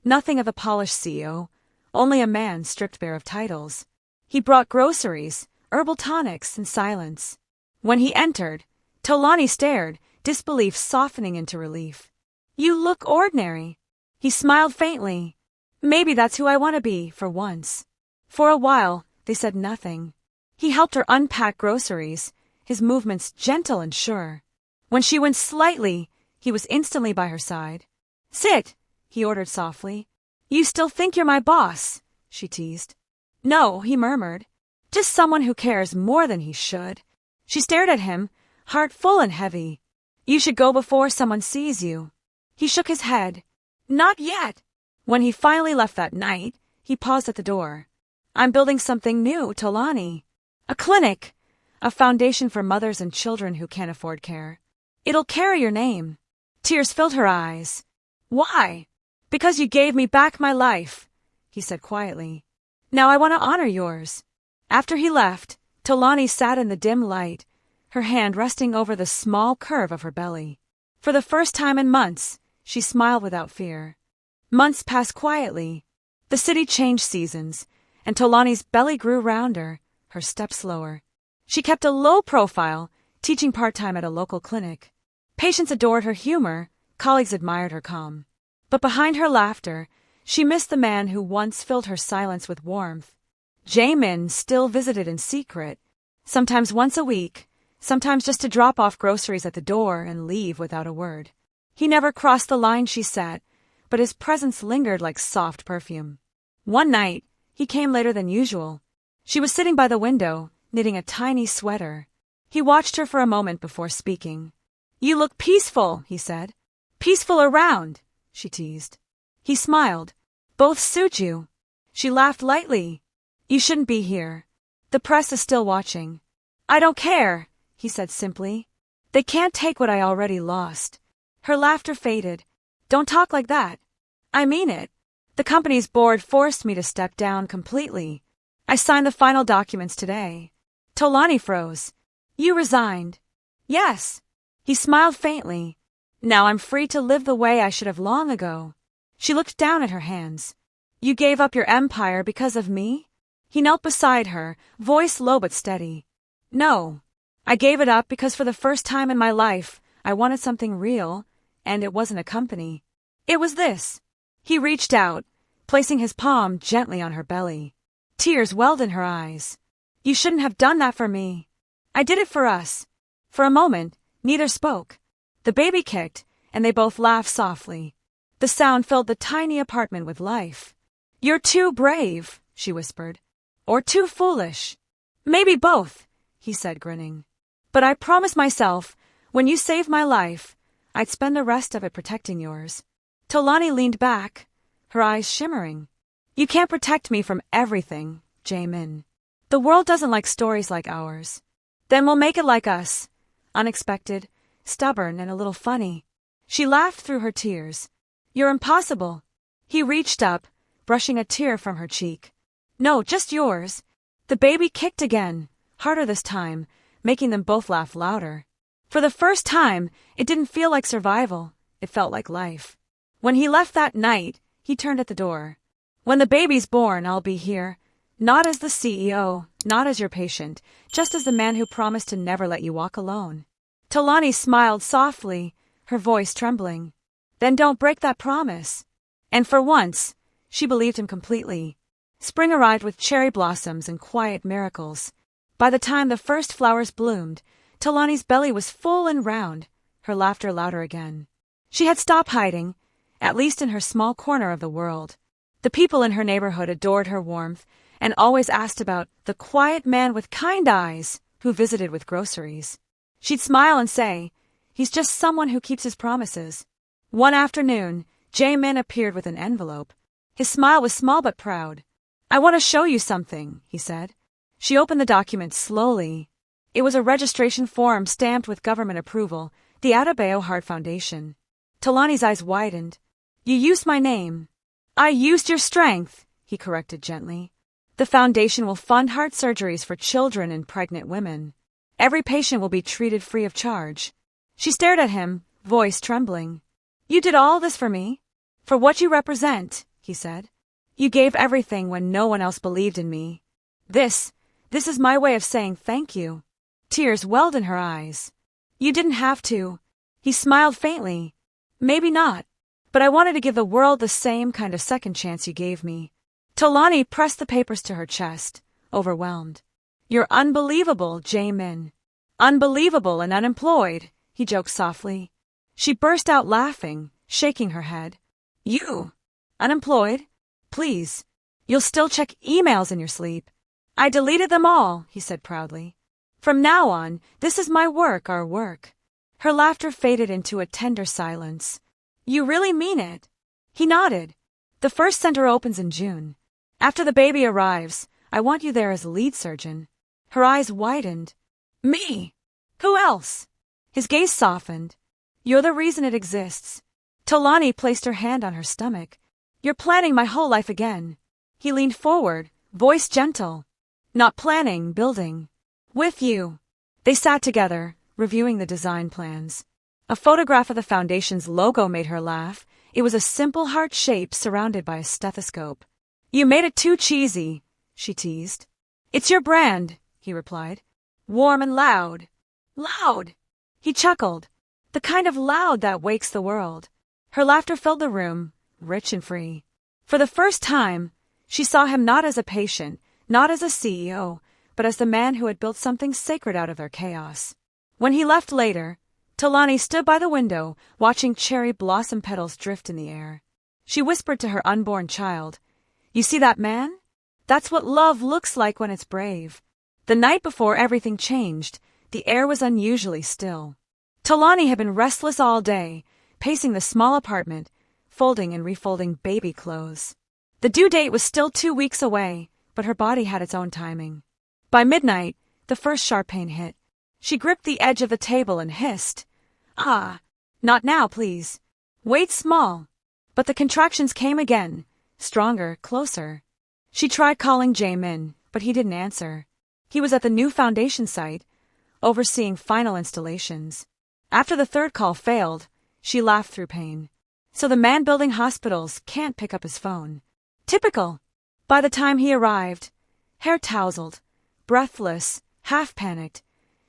Nothing of the polished CEO, only a man stripped bare of titles. He brought groceries, herbal tonics, and silence. When he entered, Tolani stared, disbelief softening into relief. "You look ordinary." He smiled faintly. "Maybe that's who I want to be, for once." For a while, they said nothing. He helped her unpack groceries, his movements gentle and sure. When she winced slightly, he was instantly by her side. "Sit," he ordered softly. "You still think you're my boss?" she teased. "No," he murmured. "Just someone who cares more than he should." She stared at him, heart full and heavy. "You should go before someone sees you." He shook his head. "Not yet." When he finally left that night, he paused at the door. "I'm building something new, Tolani. A clinic. A foundation for mothers and children who can't afford care. It'll carry your name." Tears filled her eyes. "Why?" "Because you gave me back my life," he said quietly. "Now I want to honor yours." After he left, Tolani sat in the dim light, her hand resting over the small curve of her belly. For the first time in months, she smiled without fear. Months passed quietly. The city changed seasons, and Tolani's belly grew rounder, her steps slower. She kept a low profile, teaching part-time at a local clinic. Patients adored her humor, colleagues admired her calm. But behind her laughter, she missed the man who once filled her silence with warmth. Jae-min still visited in secret, sometimes once a week, sometimes just to drop off groceries at the door and leave without a word. He never crossed the line she set, but his presence lingered like soft perfume. One night, he came later than usual. She was sitting by the window, knitting a tiny sweater. He watched her for a moment before speaking. "You look peaceful," he said. "Peaceful around," she teased. He smiled. "Both suit you." She laughed lightly. "You shouldn't be here. The press is still watching." "I don't care," he said simply. "They can't take what I already lost." Her laughter faded. "Don't talk like that." "I mean it. The company's board forced me to step down completely. I signed the final documents today." Tolani froze. "You resigned?" "Yes." He smiled faintly. "Now I'm free to live the way I should have long ago." She looked down at her hands. "You gave up your empire because of me?" He knelt beside her, voice low but steady. "No. I gave it up because for the first time in my life, I wanted something real, and it wasn't a company. It was this." He reached out, placing his palm gently on her belly. Tears welled in her eyes. "You shouldn't have done that for me. I did it for us." For a moment, neither spoke. The baby kicked, and they both laughed softly. The sound filled the tiny apartment with life. "You're too brave," she whispered. "Or too foolish." "Maybe both," he said, grinning. "But I promised myself, when you saved my life, I'd spend the rest of it protecting yours." Tolani leaned back, her eyes shimmering. "You can't protect me from everything, Jae-min. The world doesn't like stories like ours. Then we'll make it like us. Unexpected, stubborn, and a little funny." She laughed through her tears. "You're impossible." He reached up, brushing a tear from her cheek. "No, just yours." The baby kicked again, harder this time, making them both laugh louder. For the first time, it didn't feel like survival. It felt like life. When he left that night, he turned at the door. When the baby's born, I'll be here. Not as the CEO, not as your patient, just as the man who promised to never let you walk alone. Talani smiled softly, her voice trembling. Then don't break that promise. And for once, she believed him completely. Spring arrived with cherry blossoms and quiet miracles. By the time the first flowers bloomed, Talani's belly was full and round, her laughter louder again. She had stopped hiding, at least in her small corner of the world. The people in her neighborhood adored her warmth and always asked about the quiet man with kind eyes who visited with groceries. She'd smile and say, "He's just someone who keeps his promises." One afternoon, Jae-min appeared with an envelope. His smile was small but proud. "I want to show you something," he said. She opened the document slowly. It was a registration form stamped with government approval, the Adebayo Heart Foundation. Talani's eyes widened. "You used my name." "I used your strength," he corrected gently. "The foundation will fund heart surgeries for children and pregnant women. Every patient will be treated free of charge." She stared at him, voice trembling. "You did all this for me? For what you represent," he said. "You gave everything when no one else believed in me. This is my way of saying thank you." Tears welled in her eyes. "You didn't have to." He smiled faintly. "Maybe not. But I wanted to give the world the same kind of second chance you gave me." Talani pressed the papers to her chest, overwhelmed. "You're unbelievable, Jae-min." "Unbelievable and unemployed," he joked softly. She burst out laughing, shaking her head. "You? Unemployed? Please. You'll still check emails in your sleep." "I deleted them all," he said proudly. "From now on, this is my work, our work." Her laughter faded into a tender silence. "You really mean it?" He nodded. "The first center opens in June. After the baby arrives, I want you there as lead surgeon." Her eyes widened. "Me? Who else?" His gaze softened. "You're the reason it exists." Talani placed her hand on her stomach. "You're planning my whole life again." He leaned forward, voice gentle. "Not planning, building. With you." They sat together, reviewing the design plans. A photograph of the foundation's logo made her laugh. It was a simple heart shape surrounded by a stethoscope. "You made it too cheesy," she teased. "It's your brand," he replied. "Warm and loud." "Loud!" He chuckled. "The kind of loud that wakes the world." Her laughter filled the room, rich and free. For the first time, she saw him not as a patient, not as a CEO, but as the man who had built something sacred out of their chaos. When he left later, Talani stood by the window, watching cherry blossom petals drift in the air. She whispered to her unborn child, "You see that man? That's what love looks like when it's brave." The night before everything changed, the air was unusually still. Talani had been restless all day, pacing the small apartment, folding and refolding baby clothes. The due date was still 2 weeks away, but her body had its own timing. By midnight, the first sharp pain hit. She gripped the edge of the table and hissed, "Ah, not now, please. Wait small." But the contractions came again, stronger, closer. She tried calling Jae-min, but he didn't answer. He was at the new foundation site, overseeing final installations. After the third call failed, she laughed through pain. So the man building hospitals can't pick up his phone. Typical. By the time he arrived, hair tousled, breathless, half-panicked,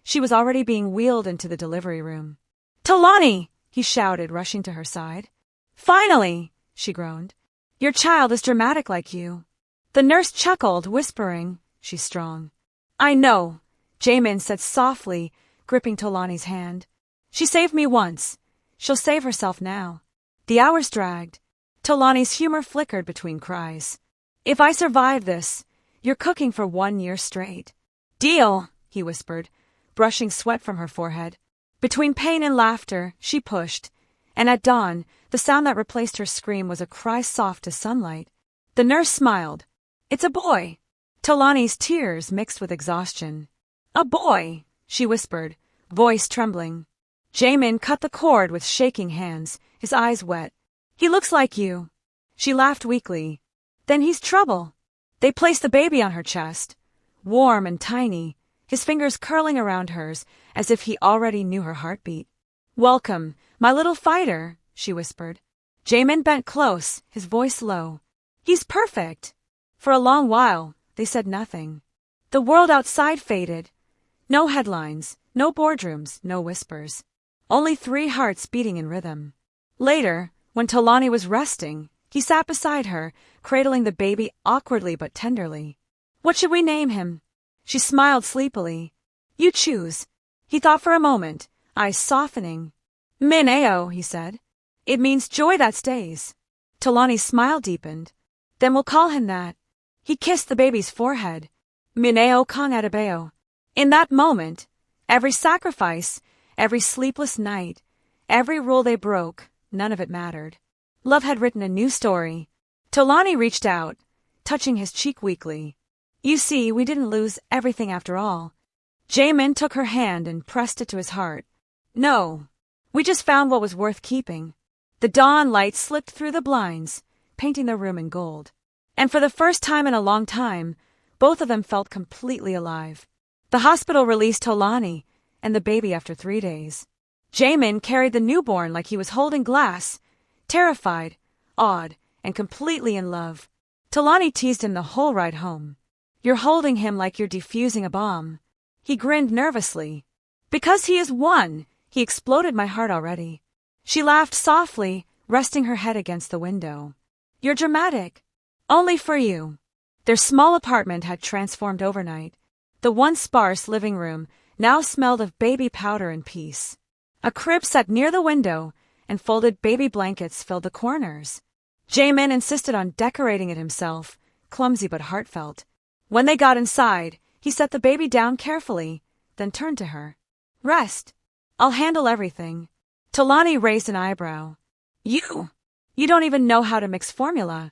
she was already being wheeled into the delivery room. "Talani!" he shouted, rushing to her side. "Finally!" she groaned. "Your child is dramatic like you." The nurse chuckled, whispering, "She's strong." "I know," Jae-min said softly, gripping Talani's hand. "She saved me once. She'll save herself now." The hours dragged. Talani's humor flickered between cries. "If I survive this, you're cooking for 1 year straight." "Deal," he whispered, brushing sweat from her forehead. Between pain and laughter, she pushed, and at dawn, the sound that replaced her scream was a cry soft as sunlight. The nurse smiled. "It's a boy." Talani's tears mixed with exhaustion. "A boy," she whispered, voice trembling. Jae-min cut the cord with shaking hands, his eyes wet. "He looks like you." She laughed weakly. "Then he's trouble." They placed the baby on her chest, warm and tiny, his fingers curling around hers as if he already knew her heartbeat. "Welcome, my little fighter," she whispered. Jamin bent close, his voice low. He's perfect. For a long while, they said nothing. The world outside faded. No headlines, no boardrooms, no whispers. Only 3 hearts beating in rhythm. Later, when Talani was resting, he sat beside her, cradling the baby awkwardly but tenderly. What should we name him? She smiled sleepily. You choose. He thought for a moment, eyes softening. Mineo, he said. It means joy that stays. Talani's smile deepened. Then we'll call him that. He kissed the baby's forehead. Mineo kang adabeo. In that moment, every sacrifice, every sleepless night, every rule they broke, none of it mattered. Love had written a new story. Talani reached out, touching his cheek weakly. You see, we didn't lose everything after all. Jamin took her hand and pressed it to his heart. No, we just found what was worth keeping. The dawn light slipped through the blinds, painting the room in gold. And for the first time in a long time, both of them felt completely alive. The hospital released Talani and the baby after 3 days. Jamin carried the newborn like he was holding glass, terrified, awed, and completely in love. Talani teased him the whole ride home. You're holding him like you're defusing a bomb. He grinned nervously. Because he is one, he exploded my heart already. She laughed softly, resting her head against the window. You're dramatic. Only for you. Their small apartment had transformed overnight. The once sparse living room now smelled of baby powder and peace. A crib set near the window and folded baby blankets filled the corners. Jamin insisted on decorating it himself, clumsy but heartfelt. When they got inside, he set the baby down carefully, then turned to her. Rest. I'll handle everything. Talani raised an eyebrow. You don't even know how to mix formula.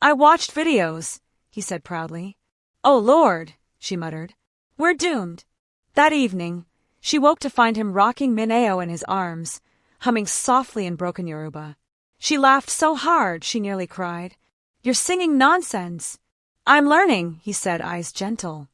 I watched videos, he said proudly. Oh Lord, she muttered. We're doomed. That evening, she woke to find him rocking Mineo in his arms, humming softly in broken Yoruba. She laughed so hard she nearly cried. You're singing nonsense. I'm learning, he said, eyes gentle.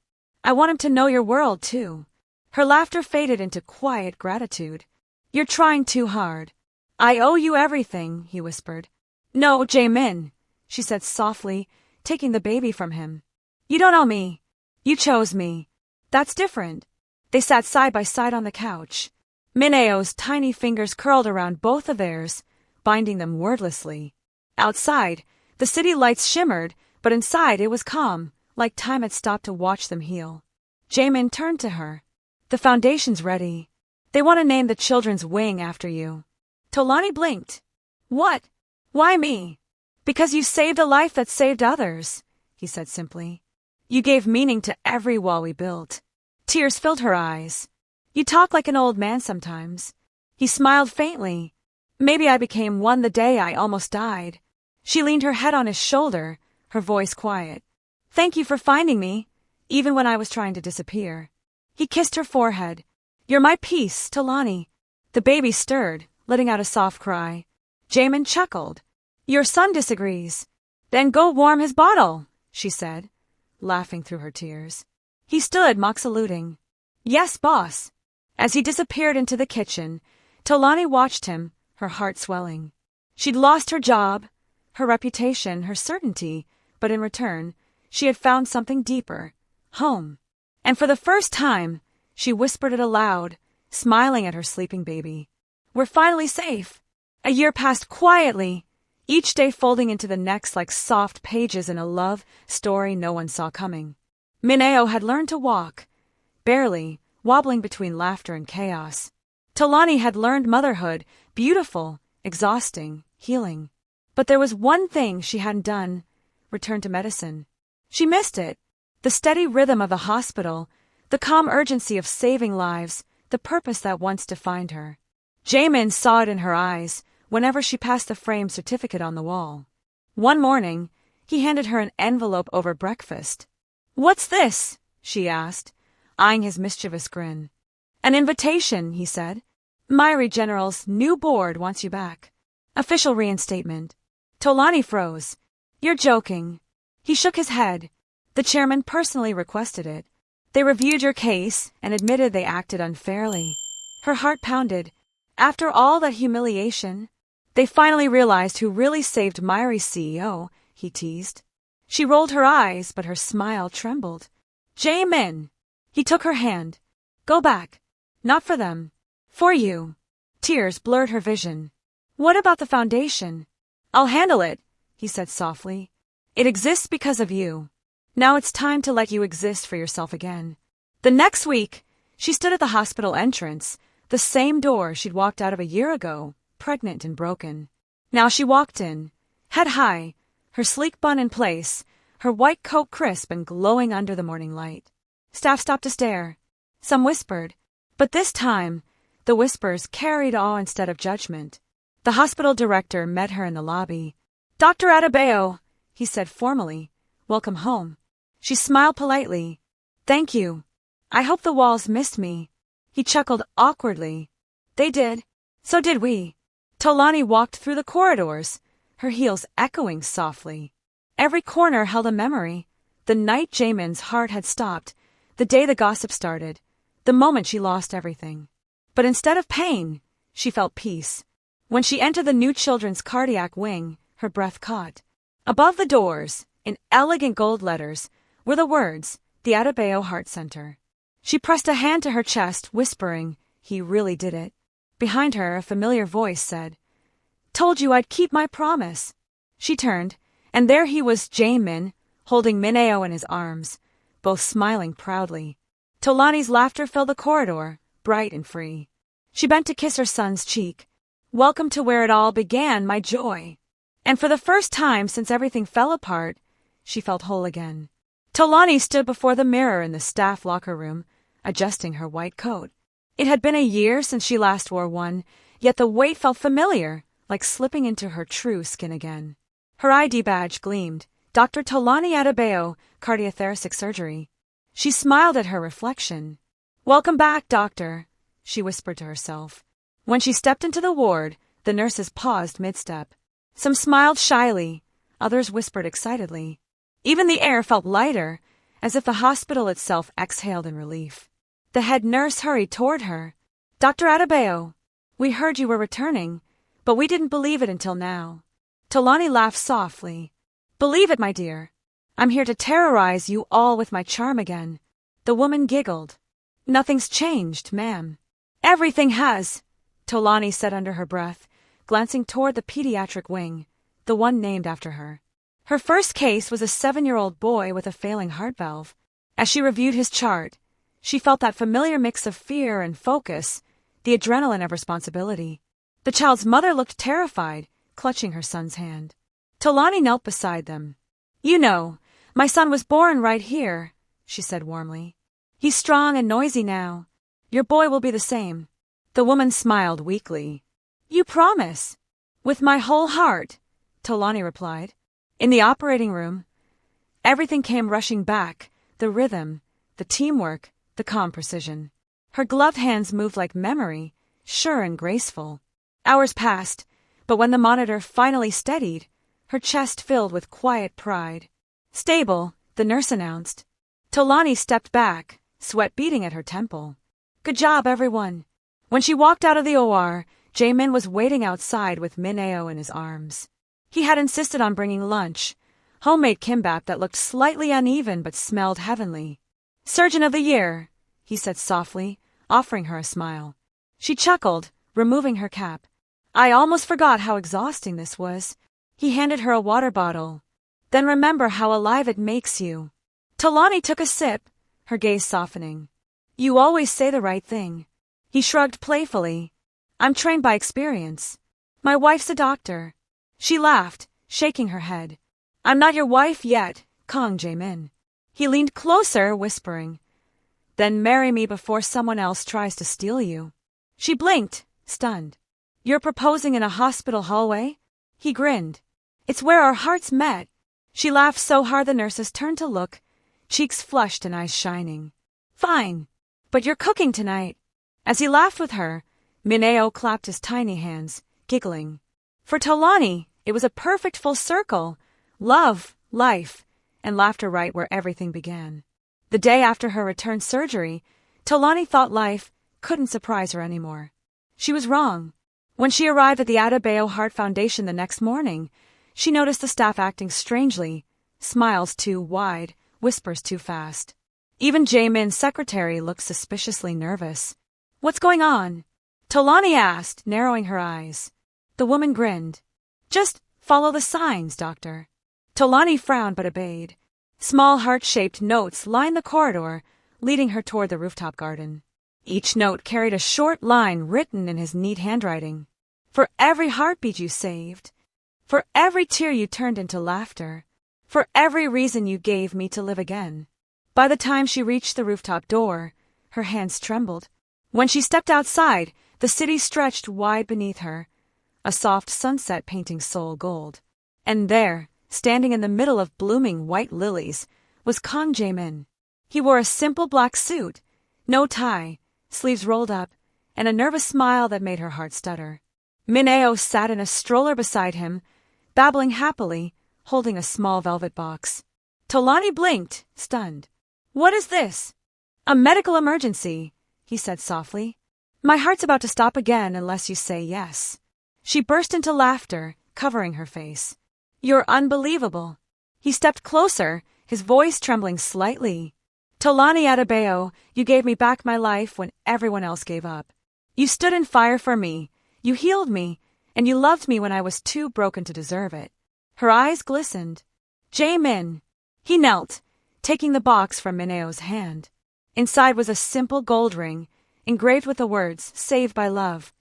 I want him to know your world, too. Her laughter faded into quiet gratitude. You're trying too hard. I owe you everything, he whispered. No, Jamin, she said softly, taking the baby from him. You don't owe me. You chose me. That's different. They sat side by side on the couch. Mineo's tiny fingers curled around both of theirs, binding them wordlessly. Outside, the city lights shimmered, but inside it was calm, like time had stopped to watch them heal. Jamin turned to her. The foundation's ready. They want to name the children's wing after you. Talani blinked. What? Why me? Because you saved a life that saved others, he said simply. You gave meaning to every wall we built. Tears filled her eyes. You talk like an old man sometimes. He smiled faintly. Maybe I became one the day I almost died. She leaned her head on his shoulder, her voice quiet. Thank you for finding me, even when I was trying to disappear. He kissed her forehead. You're my peace, Talani. The baby stirred, letting out a soft cry. Jamin chuckled. Your son disagrees. Then go warm his bottle, she said, laughing through her tears. He stood, mock saluting. Yes, boss. As he disappeared into the kitchen, Talani watched him, her heart swelling. She'd lost her job, her reputation, her certainty, but in return, she had found something deeper, home. And for the first time, she whispered it aloud, smiling at her sleeping baby. We're finally safe. A year passed quietly, each day folding into the next like soft pages in a love story no one saw coming. Mineo had learned to walk, barely, wobbling between laughter and chaos. Talani had learned motherhood, beautiful, exhausting, healing. But there was one thing she hadn't done, return to medicine. She missed it. The steady rhythm of the hospital, the calm urgency of saving lives, the purpose that once defined her. Jamin saw it in her eyes whenever she passed the framed certificate on the wall. One morning, he handed her an envelope over breakfast. What's this? She asked, eyeing his mischievous grin. An invitation, he said. Myri General's new board wants you back. Official reinstatement. Talani froze. You're joking. He shook his head. The chairman personally requested it. They reviewed your case and admitted they acted unfairly. Her heart pounded. After all that humiliation, They finally realized who really saved Myri's CEO, he teased. She rolled her eyes, but her smile trembled. Jaemin! He took her hand. Go back. Not for them. For you. Tears blurred her vision. What about the foundation? I'll handle it, he said softly. It exists because of you. Now it's time to let you exist for yourself again. The next week, she stood at the hospital entrance, the same door she'd walked out of a year ago, pregnant and broken. Now she walked in, head high, her sleek bun in place, her white coat crisp and glowing under the morning light. Staff stopped to stare. Some whispered, but this time, the whispers carried awe instead of judgment. The hospital director met her in the lobby. Dr. Adebayo, he said formally, welcome home. She smiled politely. Thank you. I hope the walls missed me. He chuckled awkwardly. They did. So did we. Tolani walked through the corridors, her heels echoing softly. Every corner held a memory. The night Jaemin's heart had stopped, the day the gossip started, the moment she lost everything. But instead of pain, she felt peace. When she entered the new children's cardiac wing, her breath caught. Above the doors, in elegant gold letters, were the words, the Adebayo Heart Center. She pressed a hand to her chest, whispering, he really did it. Behind her, a familiar voice said, Told you I'd keep my promise. She turned, and there he was, Jaemin, holding Mineo in his arms, both smiling proudly. Tolani's laughter filled the corridor, bright and free. She bent to kiss her son's cheek. Welcome to where it all began, my joy. And for the first time since everything fell apart, she felt whole again. Tolani stood before the mirror in the staff locker room, adjusting her white coat. It had been a year since she last wore one, yet the weight felt familiar, like slipping into her true skin again. Her ID badge gleamed. Dr. Tolani Adebayo, cardiothoracic surgery. She smiled at her reflection. Welcome back, doctor, she whispered to herself. When she stepped into the ward, the nurses paused mid-step. Some smiled shyly, others whispered excitedly. Even the air felt lighter, as if the hospital itself exhaled in relief. The head nurse hurried toward her. Dr. Adebayo, we heard you were returning, but we didn't believe it until now. Tolani laughed softly. Believe it, my dear. I'm here to terrorize you all with my charm again. The woman giggled. Nothing's changed, ma'am. Everything has, Tolani said under her breath, glancing toward the pediatric wing, the one named after her. Her first case was a 7-year-old boy with a failing heart valve. As she reviewed his chart, she felt that familiar mix of fear and focus, the adrenaline of responsibility. The child's mother looked terrified, clutching her son's hand. Tolani knelt beside them. You know, my son was born right here, she said warmly. He's strong and noisy now. Your boy will be the same. The woman smiled weakly. You promise? With my whole heart, Tolani replied. In the operating room, everything came rushing back, the rhythm, the teamwork, the calm precision. Her gloved hands moved like memory, sure and graceful. Hours passed, but when the monitor finally steadied, her chest filled with quiet pride. Stable, the nurse announced. Tolani stepped back, sweat beading at her temple. Good job, everyone. When she walked out of the OR, Jaemin was waiting outside with Mineo in his arms. He had insisted on bringing lunch, homemade kimbap that looked slightly uneven but smelled heavenly. Surgeon of the Year, he said softly, offering her a smile. She chuckled, removing her cap. I almost forgot how exhausting this was. He handed her a water bottle. Then remember how alive it makes you. Tolani took a sip, her gaze softening. You always say the right thing. He shrugged playfully. I'm trained by experience. My wife's a doctor. She laughed, shaking her head. I'm not your wife yet, Kong Jaemin. He leaned closer, whispering. Then marry me before someone else tries to steal you. She blinked, stunned. You're proposing in a hospital hallway? He grinned. It's where our hearts met. She laughed so hard the nurses turned to look, cheeks flushed and eyes shining. Fine, but you're cooking tonight. As he laughed with her, Mineo clapped his tiny hands, giggling. For Tolani, it was a perfect full circle. Love, life, and laughter right where everything began. The day after her return surgery, Tolani thought life couldn't surprise her anymore. She was wrong. When she arrived at the Adebayo Heart Foundation the next morning, she noticed the staff acting strangely, smiles too wide, whispers too fast. Even Jae-min's secretary looked suspiciously nervous. "What's going on?" Talani asked, narrowing her eyes. The woman grinned. "Just follow the signs, doctor." Talani frowned but obeyed. Small heart-shaped notes lined the corridor, leading her toward the rooftop garden. Each note carried a short line written in his neat handwriting. "For every heartbeat you saved. For every tear you turned into laughter. For every reason you gave me to live again." By the time she reached the rooftop door, her hands trembled. When she stepped outside, the city stretched wide beneath her, a soft sunset painting Seoul gold. And there, standing in the middle of blooming white lilies, was Kang Jae-min. He wore a simple black suit, no tie, sleeves rolled up, and a nervous smile that made her heart stutter. Min-eo sat in a stroller beside him, babbling happily, holding a small velvet box. Talani blinked, stunned. "What is this?" "A medical emergency," he said softly. "My heart's about to stop again unless you say yes." She burst into laughter, covering her face. "You're unbelievable." He stepped closer, his voice trembling slightly. "Talani Adebayo, you gave me back my life when everyone else gave up. You stood in fire for me, you healed me, and you loved me when I was too broken to deserve it." Her eyes glistened. "Jae-min." He knelt, taking the box from Min-eo's hand. Inside was a simple gold ring, engraved with the words, "Saved by love."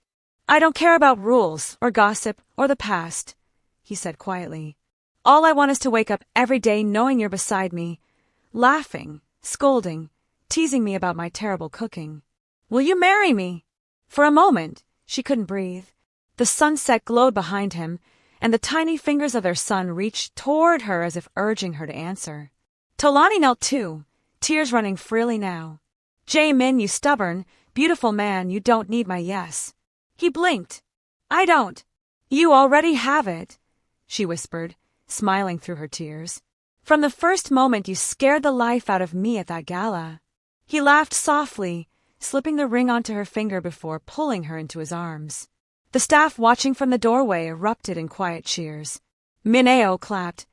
"I don't care about rules, or gossip, or the past," he said quietly. "All I want is to wake up every day knowing you're beside me, laughing, scolding, teasing me about my terrible cooking. Will you marry me?" For a moment, she couldn't breathe. The sunset glowed behind him, and the tiny fingers of their son reached toward her as if urging her to answer. Talani knelt too, tears running freely now. "Jae-min, you stubborn, beautiful man, you don't need my yes." He blinked. "I don't." "You already have it," she whispered, smiling through her tears. "From the first moment you scared the life out of me at that gala." He laughed softly, slipping the ring onto her finger before pulling her into his arms. The staff watching from the doorway erupted in quiet cheers. Min-eo clapped,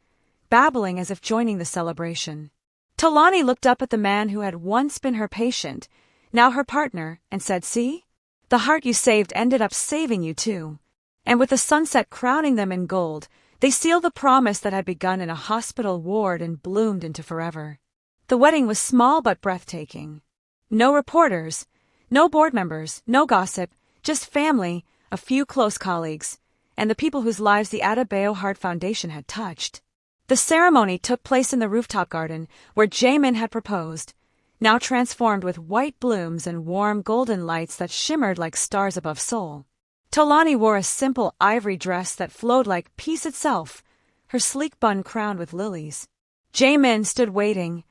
babbling as if joining the celebration. Talani looked up at the man who had once been her patient, now her partner, and said, "See? The heart you saved ended up saving you too." And with the sunset crowning them in gold, they sealed the promise that had begun in a hospital ward and bloomed into forever. The wedding was small but breathtaking. No reporters, no board members, no gossip, just family, a few close colleagues, and the people whose lives the Adebayo Heart Foundation had touched. The ceremony took place in the rooftop garden where Jae-min had proposed, now transformed with white blooms and warm golden lights that shimmered like stars above Seoul. Talani wore a simple ivory dress that flowed like peace itself, her sleek bun crowned with lilies. Jae-min stood waiting,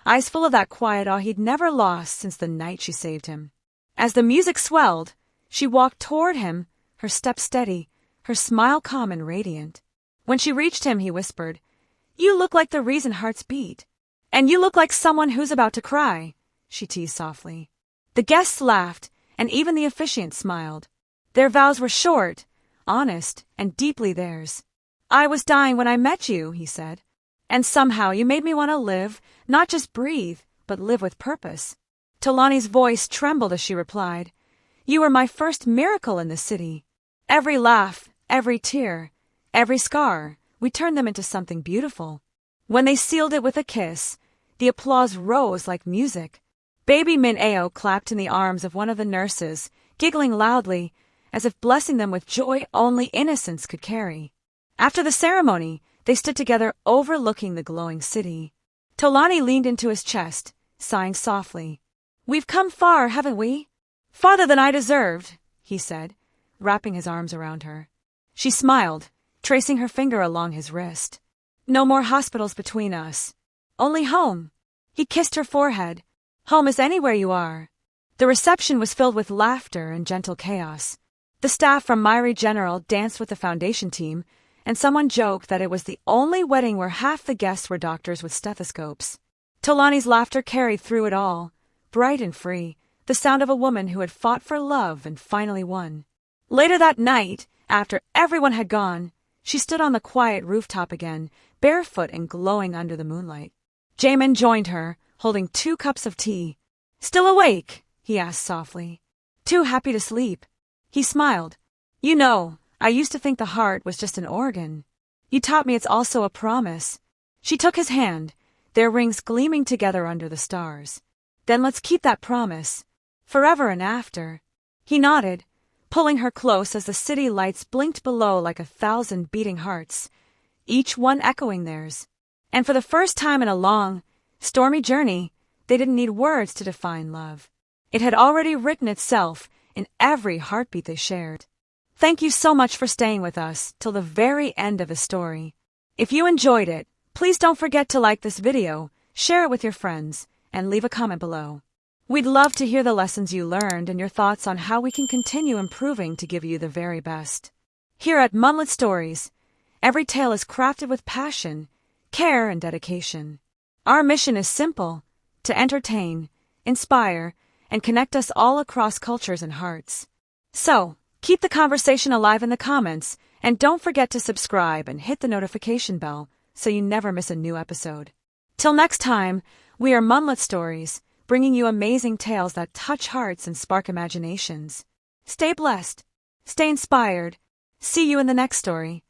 eyes full of that quiet awe he'd never lost since the night she saved him. As the music swelled, she walked toward him, her step steady, her smile calm and radiant. When she reached him, he whispered, "You look like the reason hearts beat." "And you look like someone who's about to cry," she teased softly. The guests laughed, and even the officiant smiled. Their vows were short, honest, and deeply theirs. "I was dying when I met you," he said. "And somehow you made me want to live, not just breathe, but live with purpose." Talani's voice trembled as she replied, "You were my first miracle in the city. Every laugh, every tear, every scar, we turned them into something beautiful." When they sealed it with a kiss, the applause rose like music. Baby Min-eo clapped in the arms of one of the nurses, giggling loudly, as if blessing them with joy only innocence could carry. After the ceremony, they stood together overlooking the glowing city. Talani leaned into his chest, sighing softly. "We've come far, haven't we?" "Farther than I deserved," he said, wrapping his arms around her. She smiled, tracing her finger along his wrist. "No more hospitals between us. Only home." He kissed her forehead. "Home is anywhere you are." The reception was filled with laughter and gentle chaos. The staff from Myri General danced with the foundation team, and someone joked that it was the only wedding where half the guests were doctors with stethoscopes. Talani's laughter carried through it all, bright and free, the sound of a woman who had fought for love and finally won. Later that night, after everyone had gone, she stood on the quiet rooftop again, barefoot and glowing under the moonlight. Jamin joined her, holding 2 cups of tea. "Still awake?" he asked softly. "Too happy to sleep." He smiled. "You know, I used to think the heart was just an organ. You taught me it's also a promise." She took his hand, their rings gleaming together under the stars. "Then let's keep that promise. Forever and after." He nodded, pulling her close as the city lights blinked below like 1,000 beating hearts, each one echoing theirs. And for the first time in a long, stormy journey, they didn't need words to define love. It had already written itself in every heartbeat they shared. Thank you so much for staying with us till the very end of the story. If you enjoyed it, please don't forget to like this video, share it with your friends, and leave a comment below. We'd love to hear the lessons you learned and your thoughts on how we can continue improving to give you the very best. Here at Munlyt Stories, every tale is crafted with passion, care, and dedication. Our mission is simple: to entertain, inspire, and connect us all across cultures and hearts. So, keep the conversation alive in the comments, and don't forget to subscribe and hit the notification bell so you never miss a new episode. Till next time, we are Munlyt Stories, bringing you amazing tales that touch hearts and spark imaginations. Stay blessed. Stay inspired. See you in the next story.